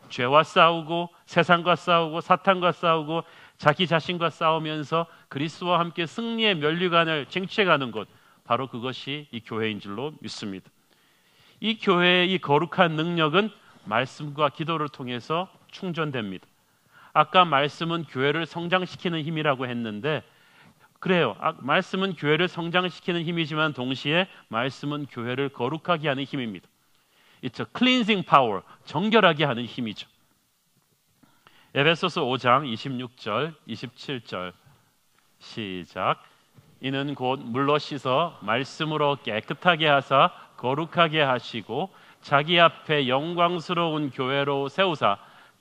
죄와 싸우고 세상과 싸우고 사탄과 싸우고 자기 자신과 싸우면서 그리스도와 함께 승리의 면류관을 쟁취해가는 곳, 바로 그것이 이 교회인 줄로 믿습니다. 이 교회의 이 거룩한 능력은 말씀과 기도를 통해서 충전됩니다. 아까 말씀은 교회를 성장시키는 힘이라고 했는데 그래요. 말씀은 교회를 성장시키는 힘이지만 동시에 말씀은 교회를 거룩하게 하는 힘입니다. It's a cleansing power, 정결하게 하는 힘이죠. 에베소서 5장 26절, 27절 시작. 이는 곧 물로 씻어 말씀으로 깨끗하게 하사 거룩하게 하시고 자기 앞에 영광스러운 교회로 세우사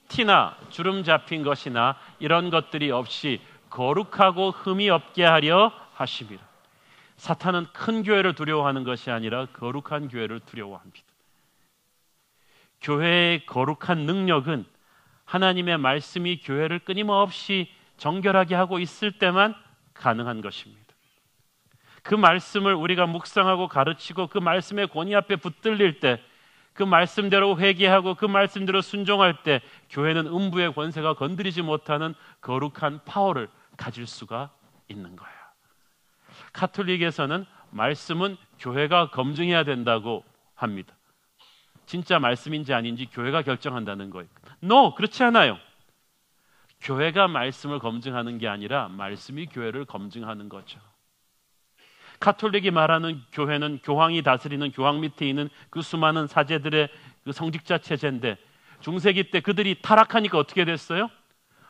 티나 주름 잡힌 것이나 이런 것들이 없이 거룩하고 흠이 없게 하려 하심이라. 사탄은 큰 교회를 두려워하는 것이 아니라 거룩한 교회를 두려워합니다. 교회의 거룩한 능력은 하나님의 말씀이 교회를 끊임없이 정결하게 하고 있을 때만 가능한 것입니다. 그 말씀을 우리가 묵상하고 가르치고 그 말씀의 권위 앞에 붙들릴 때, 그 말씀대로 회개하고 그 말씀대로 순종할 때 교회는 음부의 권세가 건드리지 못하는 거룩한 파워를 가질 수가 있는 거예요. 가톨릭에서는 말씀은 교회가 검증해야 된다고 합니다. 진짜 말씀인지 아닌지 교회가 결정한다는 거예요. No, 그렇지 않아요. 교회가 말씀을 검증하는 게 아니라 말씀이 교회를 검증하는 거죠. 가톨릭이 말하는 교회는 교황이 다스리는 교황 밑에 있는 그 수많은 사제들의 그 성직자 체제인데, 중세기 때 그들이 타락하니까 어떻게 됐어요?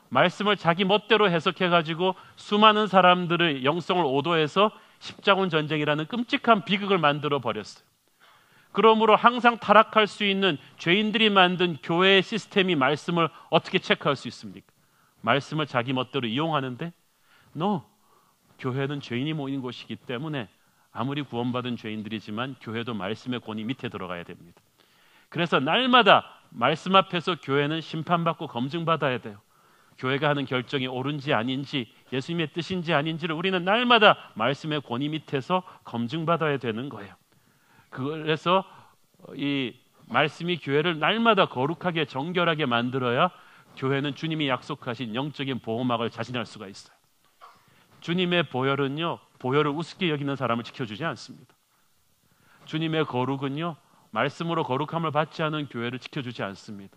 말씀을 자기 멋대로 해석해가지고 수많은 사람들의 영성을 오도해서 십자군 전쟁이라는 끔찍한 비극을 만들어 버렸어요. 그러므로 항상 타락할 수 있는 죄인들이 만든 교회의 시스템이 말씀을 어떻게 체크할 수 있습니까? 말씀을 자기 멋대로 이용하는데, No, 교회는 죄인이 모이는 곳이기 때문에 아무리 구원받은 죄인들이지만 교회도 말씀의 권위 밑에 들어가야 됩니다. 그래서 날마다 말씀 앞에서 교회는 심판받고 검증받아야 돼요. 교회가 하는 결정이 옳은지 아닌지, 예수님의 뜻인지 아닌지를 우리는 날마다 말씀의 권위 밑에서 검증받아야 되는 거예요. 그래서 이 말씀이 교회를 날마다 거룩하게 정결하게 만들어야 교회는 주님이 약속하신 영적인 보호막을 자신할 수가 있어요. 주님의 보혈은요, 보혈을 우습게 여기는 사람을 지켜주지 않습니다. 주님의 거룩은요, 말씀으로 거룩함을 받지 않은 교회를 지켜주지 않습니다.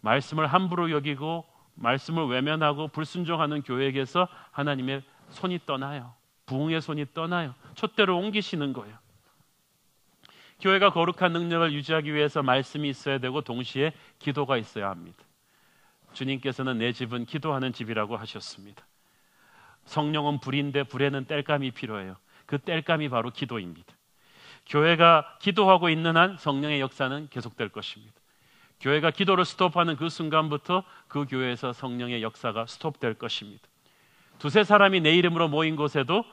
말씀을 함부로 여기고 말씀을 외면하고 불순종하는 교회에게서 하나님의 손이 떠나요. 부흥의 손이 떠나요. 촛대로 옮기시는 거예요. 교회가 거룩한 능력을 유지하기 위해서 말씀이 있어야 되고 동시에 기도가 있어야 합니다. 주님께서는 내 집은 기도하는 집이라고 하셨습니다. 성령은 불인데 불에는 땔감이 필요해요. 그 땔감이 바로 기도입니다. 교회가 기도하고 있는 한 성령의 역사는 계속될 것입니다. 교회가 기도를 스톱하는 그 순간부터 그 교회에서 성령의 역사가 스톱될 것입니다. 두세 사람이 내 이름으로 모인 곳에도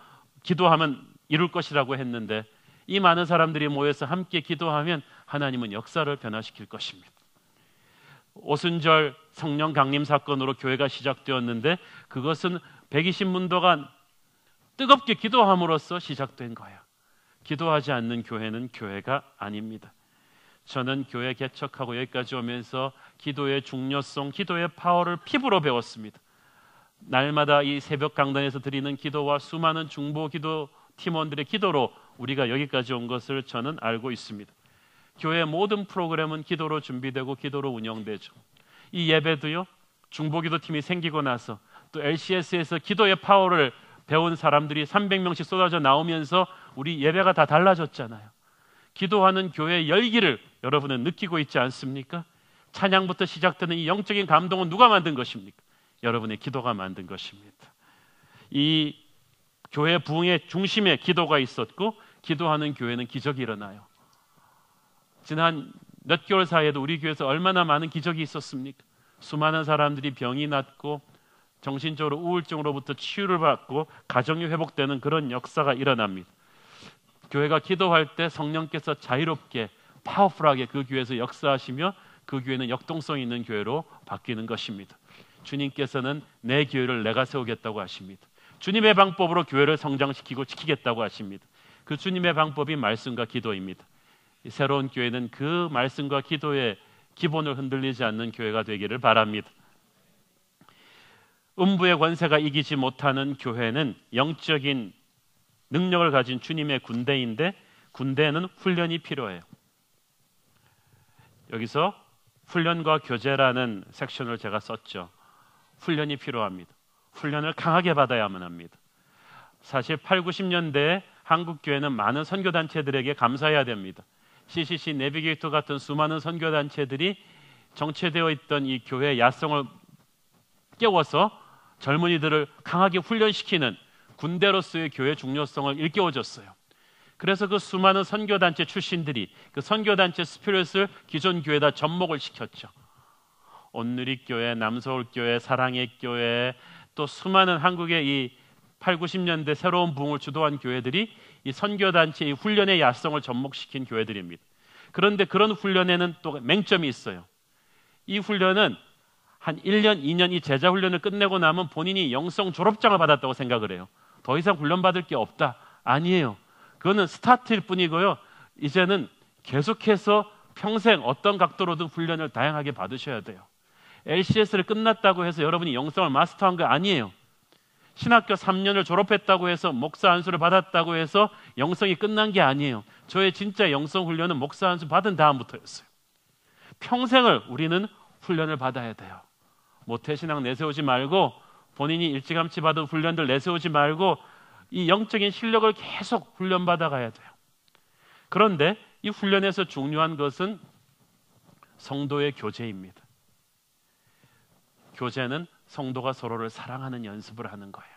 기도하면 이룰 것이라고 했는데, 이 많은 사람들이 모여서 함께 기도하면 하나님은 역사를 변화시킬 것입니다. 오순절 성령 강림 사건으로 교회가 시작되었는데, 그것은 120문도가 뜨겁게 기도함으로써 시작된 거예요. 기도하지 않는 교회는 교회가 아닙니다. 저는 교회 개척하고 여기까지 오면서 기도의 중요성, 기도의 파워를 피부로 배웠습니다. 날마다 이 새벽 강단에서 드리는 기도와 수많은 중보 기도 팀원들의 기도로 우리가 여기까지 온 것을 저는 알고 있습니다. 교회의 모든 프로그램은 기도로 준비되고 기도로 운영되죠. 이 예배도요, 중보기도 팀이 생기고 나서 또 LCS에서 기도의 파워를 배운 사람들이 300명씩 쏟아져 나오면서 우리 예배가 다 달라졌잖아요. 기도하는 교회의 열기를 여러분은 느끼고 있지 않습니까? 찬양부터 시작되는 이 영적인 감동은 누가 만든 것입니까? 여러분의 기도가 만든 것입니다. 이 교회 부흥의 중심에 기도가 있었고, 기도하는 교회는 기적이 일어나요. 지난 몇 개월 사이에도 우리 교회에서 얼마나 많은 기적이 있었습니까? 수많은 사람들이 병이 낫고 정신적으로 우울증으로부터 치유를 받고 가정이 회복되는 그런 역사가 일어납니다. 교회가 기도할 때 성령께서 자유롭게 파워풀하게 그 교회에서 역사하시며 그 교회는 역동성 있는 교회로 바뀌는 것입니다. 주님께서는 내 교회를 내가 세우겠다고 하십니다. 주님의 방법으로 교회를 성장시키고 지키겠다고 하십니다. 그 주님의 방법이 말씀과 기도입니다. 새로운 교회는 그 말씀과 기도의 기본을 흔들리지 않는 교회가 되기를 바랍니다. 음부의 권세가 이기지 못하는 교회는 영적인 능력을 가진 주님의 군대인데, 군대에는 훈련이 필요해요. 여기서 훈련과 교제라는 섹션을 제가 썼죠. 훈련이 필요합니다. 훈련을 강하게 받아야만 합니다. 사실 8, 90년대에 한국 교회는 많은 선교단체들에게 감사해야 됩니다. CCC, 내비게이터 같은 수많은 선교단체들이 정체되어 있던 이 교회의 야성을 깨워서 젊은이들을 강하게 훈련시키는 군대로서의 교회 중요성을 일깨워줬어요. 그래서 그 수많은 선교단체 출신들이 그 선교단체 스피릿을 기존 교회에다 접목을 시켰죠. 온누리교회, 남서울교회, 사랑의 교회, 또 수많은 한국의 이 8, 90년대 새로운 부흥을 주도한 교회들이 이 선교단체의 훈련의 야성을 접목시킨 교회들입니다. 그런데 그런 훈련에는 또 맹점이 있어요. 이 훈련은 한 1년, 2년 이 제자 훈련을 끝내고 나면 본인이 영성 졸업장을 받았다고 생각을 해요. 더 이상 훈련받을 게 없다. 아니에요. 그거는 스타트일 뿐이고요. 이제는 계속해서 평생 어떤 각도로든 훈련을 다양하게 받으셔야 돼요. LCS를 끝났다고 해서 여러분이 영성을 마스터한 거 아니에요. 신학교 3년을 졸업했다고 해서 목사 안수를 받았다고 해서 영성이 끝난 게 아니에요. 저의 진짜 영성 훈련은 목사 안수 받은 다음부터였어요. 평생을 우리는 훈련을 받아야 돼요. 모태신앙 내세우지 말고 본인이 일찌감치 받은 훈련들 내세우지 말고 이 영적인 실력을 계속 훈련받아 가야 돼요. 그런데 이 훈련에서 중요한 것은 성도의 교제입니다. 교제는 성도가 서로를 사랑하는 연습을 하는 거예요.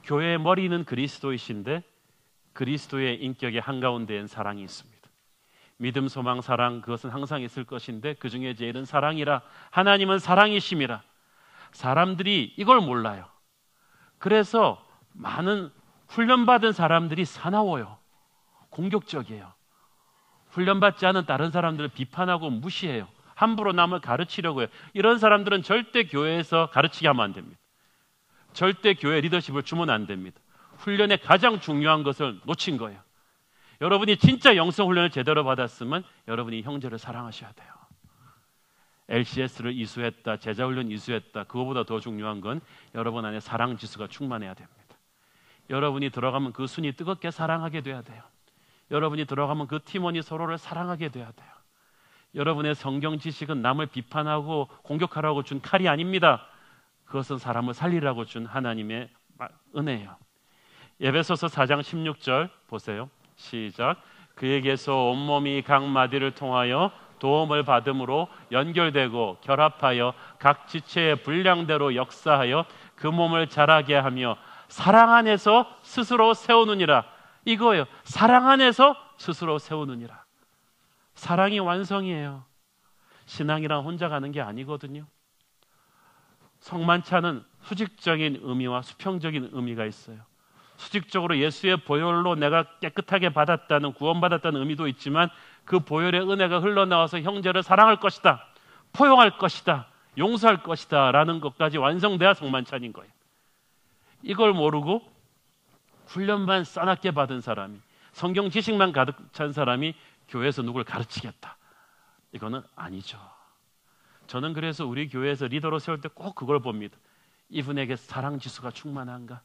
교회의 머리는 그리스도이신데 그리스도의 인격의 한가운데엔 사랑이 있습니다. 믿음, 소망, 사랑, 그것은 항상 있을 것인데 그 중에 제일은 사랑이라. 하나님은 사랑이심이라. 사람들이 이걸 몰라요. 그래서 많은 훈련받은 사람들이 사나워요. 공격적이에요. 훈련받지 않은 다른 사람들을 비판하고 무시해요. 함부로 남을 가르치려고 해요. 이런 사람들은 절대 교회에서 가르치게 하면 안 됩니다. 절대 교회 리더십을 주면 안 됩니다. 훈련의 가장 중요한 것을 놓친 거예요. 여러분이 진짜 영성 훈련을 제대로 받았으면 여러분이 형제를 사랑하셔야 돼요. LCS를 이수했다, 제자훈련 이수했다. 그거보다 더 중요한 건 여러분 안에 사랑 지수가 충만해야 됩니다. 여러분이 들어가면 그 순이 뜨겁게 사랑하게 돼야 돼요. 여러분이 들어가면 그 팀원이 서로를 사랑하게 돼야 돼요. 여러분의 성경 지식은 남을 비판하고 공격하라고 준 칼이 아닙니다. 그것은 사람을 살리라고 준 하나님의 은혜예요. 에베소서 4장 16절 보세요. 시작. 그에게서 온몸이 각 마디를 통하여 도움을 받음으로 연결되고 결합하여 각 지체의 분량대로 역사하여 그 몸을 자라게 하며 사랑 안에서 스스로 세우느니라. 이거예요. 사랑 안에서 스스로 세우느니라. 사랑이 완성이에요. 신앙이란 혼자 가는 게 아니거든요. 성만찬은 수직적인 의미와 수평적인 의미가 있어요. 수직적으로 예수의 보혈로 내가 깨끗하게 받았다는, 구원받았다는 의미도 있지만 그 보혈의 은혜가 흘러나와서 형제를 사랑할 것이다, 포용할 것이다, 용서할 것이다 라는 것까지 완성돼야 성만찬인 거예요. 이걸 모르고 훈련만 싸납게 받은 사람이, 성경 지식만 가득 찬 사람이 교회에서 누굴 가르치겠다, 이거는 아니죠. 저는 그래서 우리 교회에서 리더로 세울 때 꼭 그걸 봅니다. 이분에게 사랑 지수가 충만한가?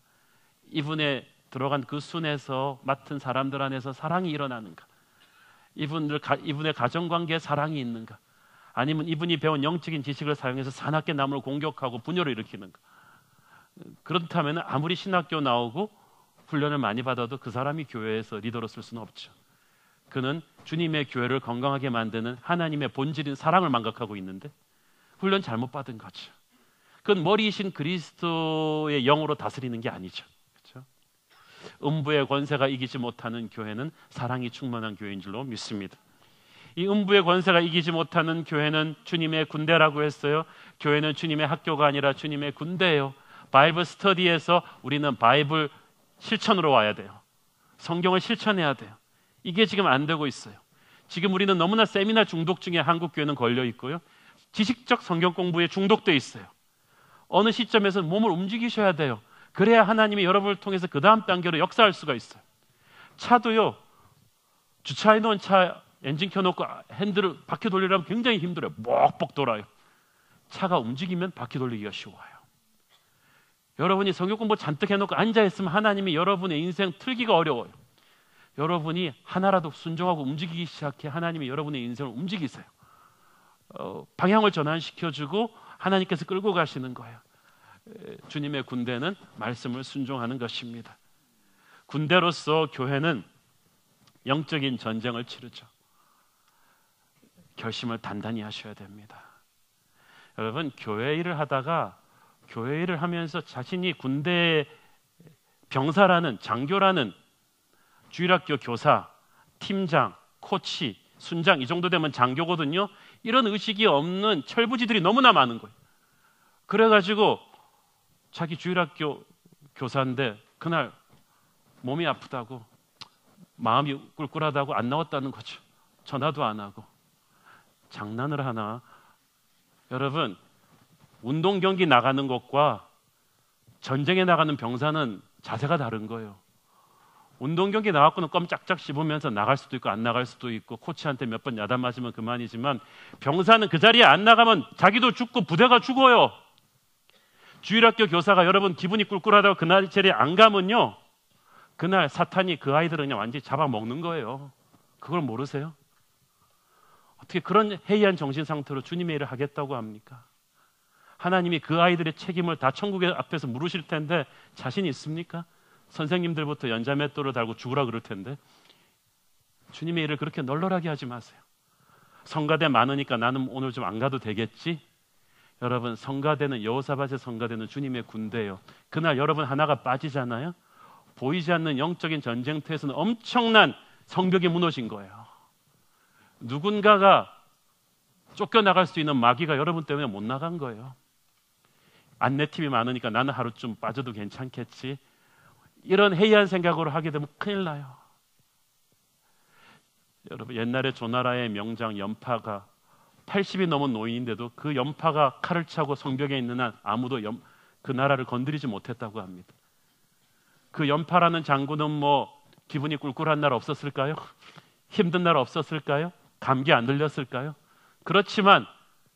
이분의 들어간 그 순에서 맡은 사람들 안에서 사랑이 일어나는가? 이분의 가정관계에 사랑이 있는가? 아니면 이분이 배운 영적인 지식을 사용해서 사납게 남을 공격하고 분열을 일으키는가? 그렇다면 아무리 신학교 나오고 훈련을 많이 받아도 그 사람이 교회에서 리더로 쓸 수는 없죠. 그는 주님의 교회를 건강하게 만드는 하나님의 본질인 사랑을 망각하고 있는데 훈련 잘못 받은 거죠. 그건 머리이신 그리스도의 영으로 다스리는 게 아니죠. 그렇죠? 음부의 권세가 이기지 못하는 교회는 사랑이 충만한 교회인 줄로 믿습니다. 이 음부의 권세가 이기지 못하는 교회는 주님의 군대라고 했어요. 교회는 주님의 학교가 아니라 주님의 군대예요. 바이블 스터디에서 우리는 바이블 실천으로 와야 돼요. 성경을 실천해야 돼요. 이게 지금 안 되고 있어요. 지금 우리는 너무나 세미나 중독증에 한국 교회는 걸려 있고요. 지식적 성경 공부에 중독돼 있어요. 어느 시점에서 몸을 움직이셔야 돼요. 그래야 하나님이 여러분을 통해서 그 다음 단계로 역사할 수가 있어요. 차도요, 주차해 놓은 차 엔진 켜놓고 핸들을 바퀴 돌리려면 굉장히 힘들어요. 뻑뻑 돌아요. 차가 움직이면 바퀴 돌리기가 쉬워요. 여러분이 성경 공부 잔뜩 해놓고 앉아있으면 하나님이 여러분의 인생 틀기가 어려워요. 여러분이 하나라도 순종하고 움직이기 시작해 하나님이 여러분의 인생을 움직이세요. 방향을 전환시켜주고 하나님께서 끌고 가시는 거예요. 주님의 군대는 말씀을 순종하는 것입니다. 군대로서 교회는 영적인 전쟁을 치르죠. 결심을 단단히 하셔야 됩니다. 여러분, 교회 일을 하다가 교회 일을 하면서 자신이 군대 병사라는, 장교라는, 주일학교 교사, 팀장, 코치, 순장 이 정도 되면 장교거든요. 이런 의식이 없는 철부지들이 너무나 많은 거예요. 그래가지고 자기 주일학교 교사인데 그날 몸이 아프다고, 마음이 꿀꿀하다고 안 나왔다는 거죠. 전화도 안 하고. 장난을 하나? 여러분, 운동 경기 나가는 것과 전쟁에 나가는 병사는 자세가 다른 거예요. 운동 경기 나갔고는 껌 짝짝 씹으면서 나갈 수도 있고 안 나갈 수도 있고 코치한테 몇 번 야단 맞으면 그만이지만 병사는 그 자리에 안 나가면 자기도 죽고 부대가 죽어요. 주일학교 교사가 여러분 기분이 꿀꿀하다고 그날 자리에 안 가면요, 그날 사탄이 그 아이들을 그냥 완전히 잡아먹는 거예요. 그걸 모르세요? 어떻게 그런 해이한 정신 상태로 주님의 일을 하겠다고 합니까? 하나님이 그 아이들의 책임을 다 천국의 앞에서 물으실 텐데 자신 있습니까? 선생님들부터 연자맷돌을 달고 죽으라 그럴 텐데. 주님의 일을 그렇게 널널하게 하지 마세요. 성가대 많으니까 나는 오늘 좀 안 가도 되겠지? 여러분, 성가대는, 여호사밧의 성가대는 주님의 군대예요. 그날 여러분 하나가 빠지잖아요. 보이지 않는 영적인 전쟁터에서는 엄청난 성벽이 무너진 거예요. 누군가가 쫓겨나갈 수 있는 마귀가 여러분 때문에 못 나간 거예요. 안내팀이 많으니까 나는 하루쯤 빠져도 괜찮겠지, 이런 해이한 생각으로 하게 되면 큰일 나요. 여러분, 옛날에 조나라의 명장 연파가 80이 넘은 노인인데도 그 연파가 칼을 차고 성벽에 있는 한 아무도 그 나라를 건드리지 못했다고 합니다. 그 연파라는 장군은 뭐 기분이 꿀꿀한 날 없었을까요? 힘든 날 없었을까요? 감기 안 들렸을까요? 그렇지만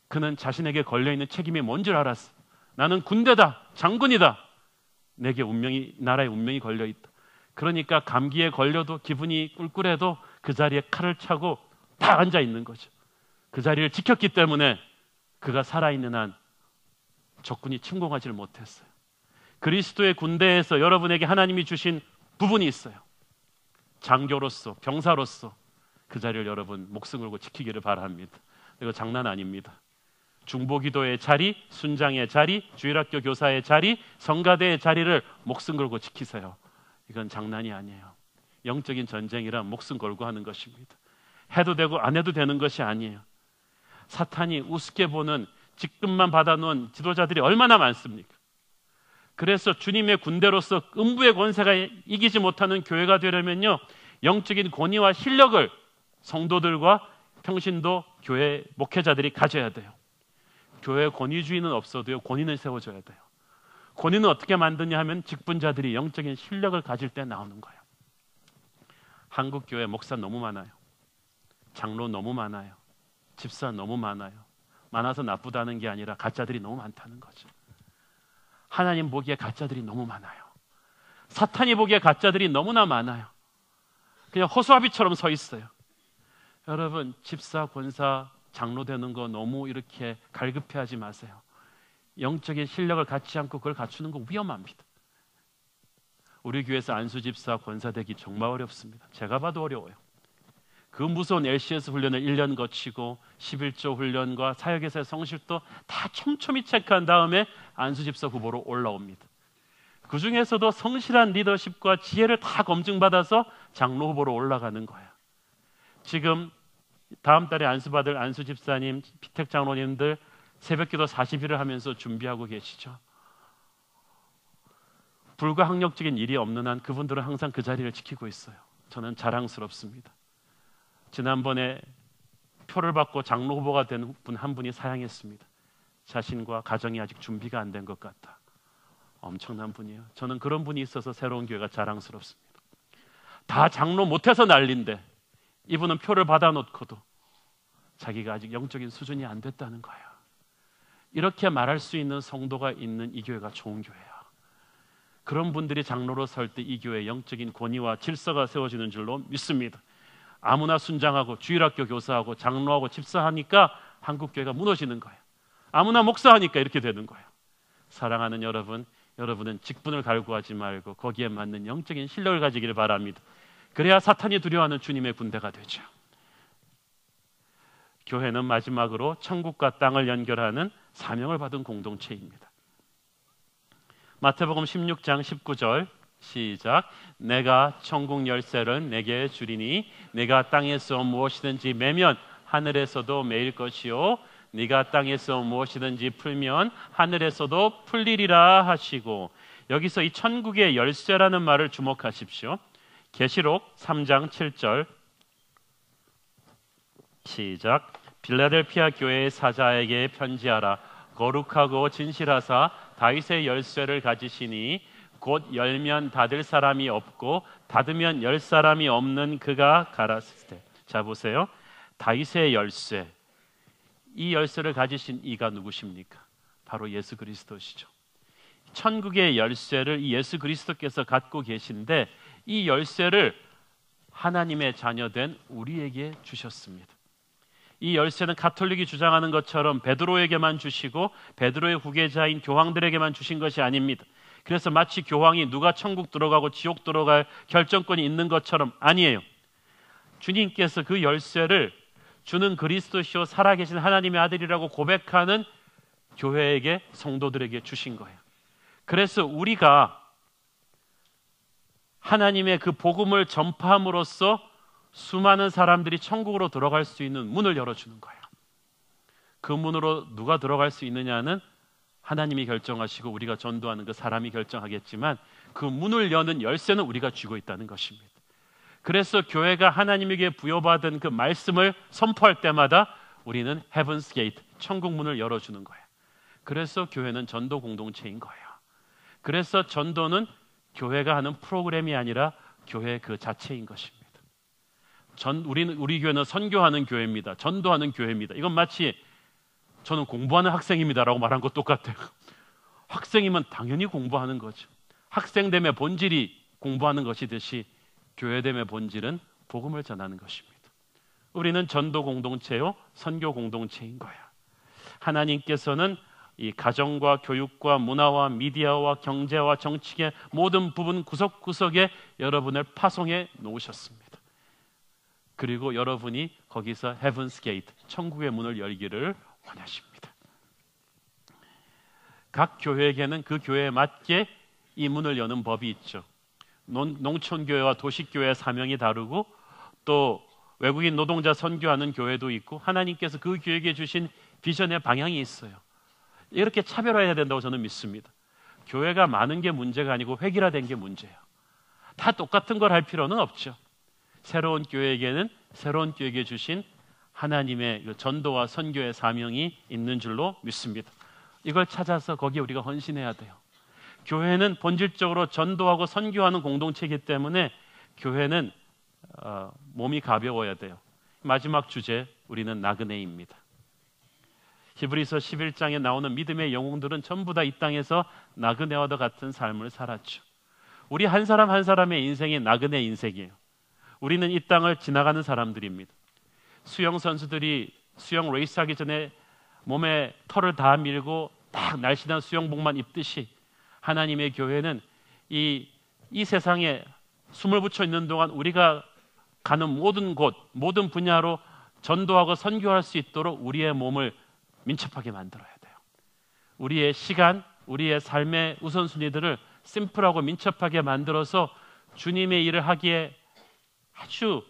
그는 자신에게 걸려있는 책임이 뭔 줄 알았어. 나는 군대다, 장군이다. 내게 운명이, 나라의 운명이 걸려있다. 그러니까 감기에 걸려도 기분이 꿀꿀해도 그 자리에 칼을 차고 다 앉아 있는 거죠. 그 자리를 지켰기 때문에 그가 살아있는 한 적군이 침공하지를 못했어요. 그리스도의 군대에서 여러분에게 하나님이 주신 부분이 있어요. 장교로서, 병사로서 그 자리를 여러분 목숨 걸고 지키기를 바랍니다. 이거 장난 아닙니다. 중보기도의 자리, 순장의 자리, 주일학교 교사의 자리, 성가대의 자리를 목숨 걸고 지키세요. 이건 장난이 아니에요. 영적인 전쟁이란 목숨 걸고 하는 것입니다. 해도 되고 안 해도 되는 것이 아니에요. 사탄이 우습게 보는 직급만 받아놓은 지도자들이 얼마나 많습니까? 그래서 주님의 군대로서 음부의 권세가 이기지 못하는 교회가 되려면요, 영적인 권위와 실력을 성도들과 평신도 교회 목회자들이 가져야 돼요. 교회 권위주의는 없어도요, 권위는 세워줘야 돼요. 권위는 어떻게 만드냐 하면 직분자들이 영적인 실력을 가질 때 나오는 거예요. 한국 교회 목사 너무 많아요. 장로 너무 많아요. 집사 너무 많아요. 많아서 나쁘다는 게 아니라 가짜들이 너무 많다는 거죠. 하나님 보기에 가짜들이 너무 많아요. 사탄이 보기에 가짜들이 너무나 많아요. 그냥 호수아비처럼 서 있어요. 여러분, 집사, 권사, 장로 되는 거 너무 이렇게 갈급해하지 마세요. 영적인 실력을 갖지 않고 그걸 갖추는 거 위험합니다. 우리 교회에서 안수 집사, 권사 되기 정말 어렵습니다. 제가 봐도 어려워요. 그 무서운 LCS 훈련을 1년 거치고 11조 훈련과 사역에서의 성실도 다 촘촘히 체크한 다음에 안수 집사 후보로 올라옵니다. 그 중에서도 성실한 리더십과 지혜를 다 검증받아서 장로 후보로 올라가는 거예요. 지금 다음 달에 안수받을 안수 집사님, 피택 장로님들 새벽기도 40일을 하면서 준비하고 계시죠. 불가항력적인 일이 없는 한 그분들은 항상 그 자리를 지키고 있어요. 저는 자랑스럽습니다. 지난번에 표를 받고 장로 후보가 된 분 한 분이 사양했습니다. 자신과 가정이 아직 준비가 안 된 것 같다. 엄청난 분이에요. 저는 그런 분이 있어서 새로운 교회가 자랑스럽습니다. 다 장로 못해서 난리인데 이분은 표를 받아놓고도 자기가 아직 영적인 수준이 안 됐다는 거예요. 이렇게 말할 수 있는 성도가 있는 이 교회가 좋은 교회야. 그런 분들이 장로로 설 때 이 교회의 영적인 권위와 질서가 세워지는 줄로 믿습니다. 아무나 순장하고 주일학교 교사하고 장로하고 집사하니까 한국교회가 무너지는 거예요. 아무나 목사하니까 이렇게 되는 거예요. 사랑하는 여러분, 여러분은 직분을 갈구하지 말고 거기에 맞는 영적인 실력을 가지기를 바랍니다. 그래야 사탄이 두려워하는 주님의 군대가 되죠. 교회는 마지막으로 천국과 땅을 연결하는 사명을 받은 공동체입니다. 마태복음 16장 19절 시작. 내가 천국 열쇠를 내게 주리니 내가 땅에서 무엇이든지 매면 하늘에서도 매일 것이요 네가 땅에서 무엇이든지 풀면 하늘에서도 풀리리라 하시고, 여기서 이 천국의 열쇠라는 말을 주목하십시오. 계시록 3장 7절 시작. 빌라델피아 교회의 사자에게 편지하라. 거룩하고 진실하사 다윗의 열쇠를 가지시니 곧 열면 닫을 사람이 없고 닫으면 열 사람이 없는 그가 가라사대. 자 보세요. 다윗의 열쇠. 이 열쇠를 가지신 이가 누구십니까? 바로 예수 그리스도시죠. 천국의 열쇠를 이 예수 그리스도께서 갖고 계신데 이 열쇠를 하나님의 자녀된 우리에게 주셨습니다. 이 열쇠는 가톨릭이 주장하는 것처럼 베드로에게만 주시고 베드로의 후계자인 교황들에게만 주신 것이 아닙니다. 그래서 마치 교황이 누가 천국 들어가고 지옥 들어갈 결정권이 있는 것처럼 아니에요. 주님께서 그 열쇠를 주는 그리스도시요 살아계신 하나님의 아들이라고 고백하는 교회에게, 성도들에게 주신 거예요. 그래서 우리가 하나님의 그 복음을 전파함으로써 수많은 사람들이 천국으로 들어갈 수 있는 문을 열어주는 거예요. 그 문으로 누가 들어갈 수 있느냐는 하나님이 결정하시고 우리가 전도하는 그 사람이 결정하겠지만 그 문을 여는 열쇠는 우리가 쥐고 있다는 것입니다. 그래서 교회가 하나님에게 부여받은 그 말씀을 선포할 때마다 우리는 Heaven's Gate, 천국 문을 열어주는 거예요. 그래서 교회는 전도 공동체인 거예요. 그래서 전도는 교회가 하는 프로그램이 아니라 교회 그 자체인 것입니다. 우리 교회는 선교하는 교회입니다. 전도하는 교회입니다. 이건 마치 저는 공부하는 학생입니다라고 말한 것 똑같아요. 학생이면 당연히 공부하는 거죠. 학생됨의 본질이 공부하는 것이듯이 교회됨의 본질은 복음을 전하는 것입니다. 우리는 전도 공동체요, 선교 공동체인 거야. 하나님께서는 이 가정과 교육과 문화와 미디어와 경제와 정치의 모든 부분 구석구석에 여러분을 파송해 놓으셨습니다. 그리고 여러분이 거기서 Heaven's Gate, 천국의 문을 열기를 원하십니다. 각 교회에게는 그 교회에 맞게 이 문을 여는 법이 있죠. 농촌교회와 도시교회의 사명이 다르고 또 외국인 노동자 선교하는 교회도 있고 하나님께서 그 교회에게 주신 비전의 방향이 있어요. 이렇게 차별화해야 된다고 저는 믿습니다. 교회가 많은 게 문제가 아니고 획일화된 게 문제예요. 다 똑같은 걸 할 필요는 없죠. 새로운 교회에게는 새로운 교회에게 주신 하나님의 전도와 선교의 사명이 있는 줄로 믿습니다. 이걸 찾아서 거기에 우리가 헌신해야 돼요. 교회는 본질적으로 전도하고 선교하는 공동체이기 때문에 교회는 몸이 가벼워야 돼요. 마지막 주제, 우리는 나그네입니다. 히브리서 11장에 나오는 믿음의 영웅들은 전부 다 이 땅에서 나그네와도 같은 삶을 살았죠. 우리 한 사람 한 사람의 인생이 나그네 인생이에요. 우리는 이 땅을 지나가는 사람들입니다. 수영 선수들이 수영 레이스 하기 전에 몸에 털을 다 밀고 딱 날씬한 수영복만 입듯이 하나님의 교회는 이 세상에 숨을 붙여 있는 동안 우리가 가는 모든 곳, 모든 분야로 전도하고 선교할 수 있도록 우리의 몸을 민첩하게 만들어야 돼요. 우리의 시간, 우리의 삶의 우선순위들을 심플하고 민첩하게 만들어서 주님의 일을 하기에 아주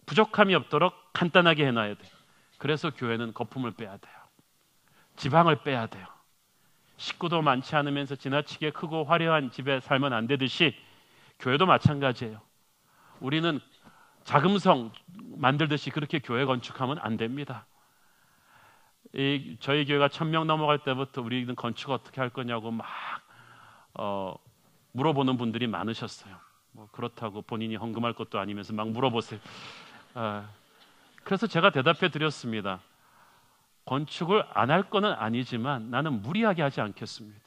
부족함이 없도록 간단하게 해놔야 돼요. 그래서 교회는 거품을 빼야 돼요. 지방을 빼야 돼요. 식구도 많지 않으면서 지나치게 크고 화려한 집에 살면 안 되듯이 교회도 마찬가지예요. 우리는 자금성 만들듯이 그렇게 교회 건축하면 안 됩니다. 저희 교회가 1000명 넘어갈 때부터 우리는 건축 어떻게 할 거냐고 막 물어보는 분들이 많으셨어요. 뭐 그렇다고 본인이 헌금할 것도 아니면서 막 물어보세요. 그래서 제가 대답해 드렸습니다. 건축을 안 할 거는 아니지만 나는 무리하게 하지 않겠습니다.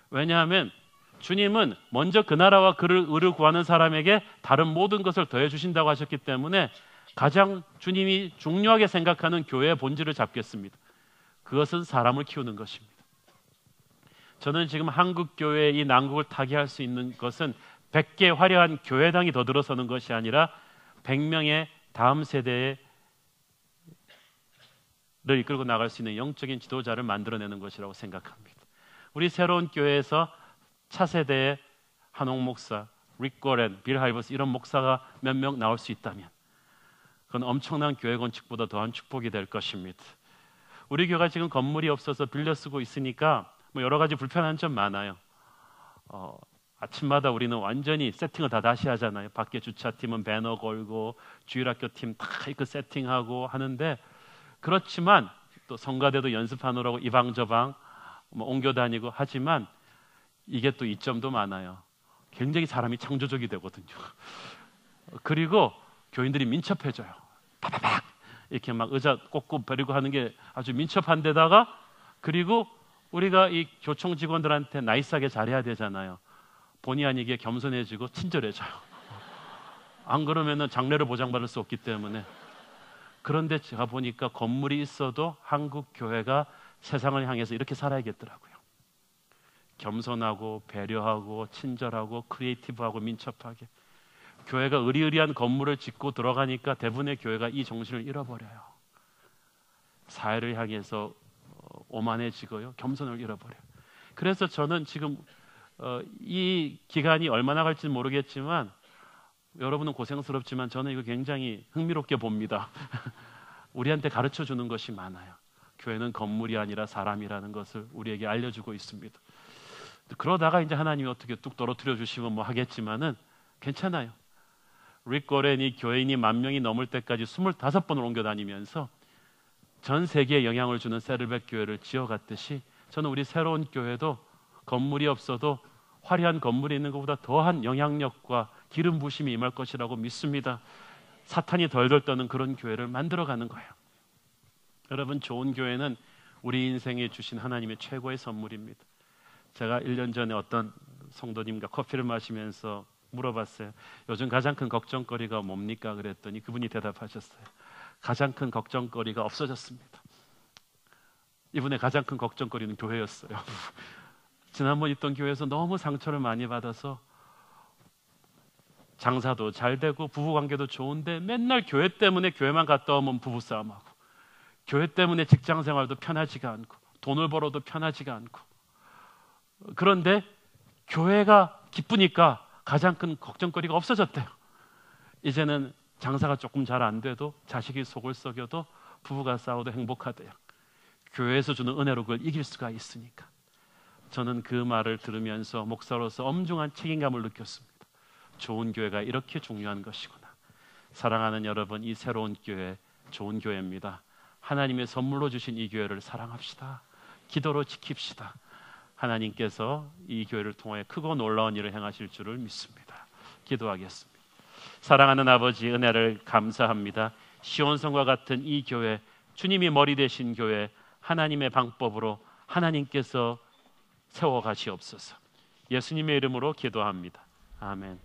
왜냐하면 주님은 먼저 그 나라와 그를 의를 구하는 사람에게 다른 모든 것을 더해 주신다고 하셨기 때문에 가장 주님이 중요하게 생각하는 교회의 본질을 잡겠습니다. 그것은 사람을 키우는 것입니다. 저는 지금 한국 교회의 이 난국을 타개할 수 있는 것은 100개 화려한 교회당이 더 들어서는 것이 아니라 100명의 다음 세대를 이끌고 나갈 수 있는 영적인 지도자를 만들어내는 것이라고 생각합니다. 우리 새로운 교회에서 차세대의 한옥 목사, 릭 고렌, 빌 하이버스 이런 목사가 몇 명 나올 수 있다면 그건 엄청난 교회 건축보다 더한 축복이 될 것입니다. 우리 교회가 지금 건물이 없어서 빌려 쓰고 있으니까 뭐 여러 가지 불편한 점 많아요. 아침마다 우리는 완전히 세팅을 다 다시 하잖아요. 밖에 주차팀은 배너 걸고 주일학교 팀 다 이렇게 세팅하고 하는데 그렇지만 또 성가대도 연습하느라고 이 방 저 방 뭐 옮겨 다니고 하지만 이게 또 이점도 많아요. 굉장히 사람이 창조적이 되거든요. 그리고 교인들이 민첩해져요. 파파팍 이렇게 막 의자 꽂고 버리고 하는 게 아주 민첩한 데다가 그리고 우리가 이 교총 직원들한테 나이스하게 잘해야 되잖아요. 본의 아니게 겸손해지고 친절해져요. 안 그러면은 장례를 보장받을 수 없기 때문에. 그런데 제가 보니까 건물이 있어도 한국 교회가 세상을 향해서 이렇게 살아야겠더라고요. 겸손하고 배려하고 친절하고 크리에이티브하고 민첩하게. 교회가 의리의리한 건물을 짓고 들어가니까 대부분의 교회가 이 정신을 잃어버려요. 사회를 향해서 오만해지고요, 겸손을 잃어버려요. 그래서 저는 지금 이 기간이 얼마나 갈지는 모르겠지만, 여러분은 고생스럽지만 저는 이거 굉장히 흥미롭게 봅니다. 우리한테 가르쳐 주는 것이 많아요. 교회는 건물이 아니라 사람이라는 것을 우리에게 알려주고 있습니다. 그러다가 이제 하나님이 어떻게 뚝 떨어뜨려 주시면 뭐 하겠지만은 괜찮아요. 릭 고렌이 교인이 10,000명이 넘을 때까지 25번을 옮겨 다니면서 전 세계에 영향을 주는 세르백 교회를 지어갔듯이, 저는 우리 새로운 교회도 건물이 없어도 화려한 건물이 있는 것보다 더한 영향력과 기름 부심이 임할 것이라고 믿습니다. 사탄이 덜덜 떠는 그런 교회를 만들어가는 거예요. 여러분, 좋은 교회는 우리 인생에 주신 하나님의 최고의 선물입니다. 제가 1년 전에 어떤 성도님과 커피를 마시면서 물어봤어요. 요즘 가장 큰 걱정거리가 뭡니까? 그랬더니 그분이 대답하셨어요. 가장 큰 걱정거리가 없어졌습니다. 이분의 가장 큰 걱정거리는 교회였어요. 지난번 있던 교회에서 너무 상처를 많이 받아서 장사도 잘 되고 부부관계도 좋은데 맨날 교회 때문에 교회만 갔다 오면 부부싸움하고, 교회 때문에 직장생활도 편하지가 않고 돈을 벌어도 편하지가 않고, 그런데 교회가 기쁘니까 가장 큰 걱정거리가 없어졌대요. 이제는 장사가 조금 잘 안 돼도, 자식이 속을 썩여도, 부부가 싸워도 행복하대요. 교회에서 주는 은혜로 그걸 이길 수가 있으니까. 저는 그 말을 들으면서 목사로서 엄중한 책임감을 느꼈습니다. 좋은 교회가 이렇게 중요한 것이구나. 사랑하는 여러분, 이 새로운 교회 좋은 교회입니다. 하나님의 선물로 주신 이 교회를 사랑합시다. 기도로 지킵시다. 하나님께서 이 교회를 통해 크고 놀라운 일을 행하실 줄을 믿습니다. 기도하겠습니다. 사랑하는 아버지, 은혜를 감사합니다. 시온성과 같은 이 교회, 주님이 머리 되신 교회, 하나님의 방법으로 하나님께서 세워가시옵소서. 예수님의 이름으로 기도합니다. 아멘.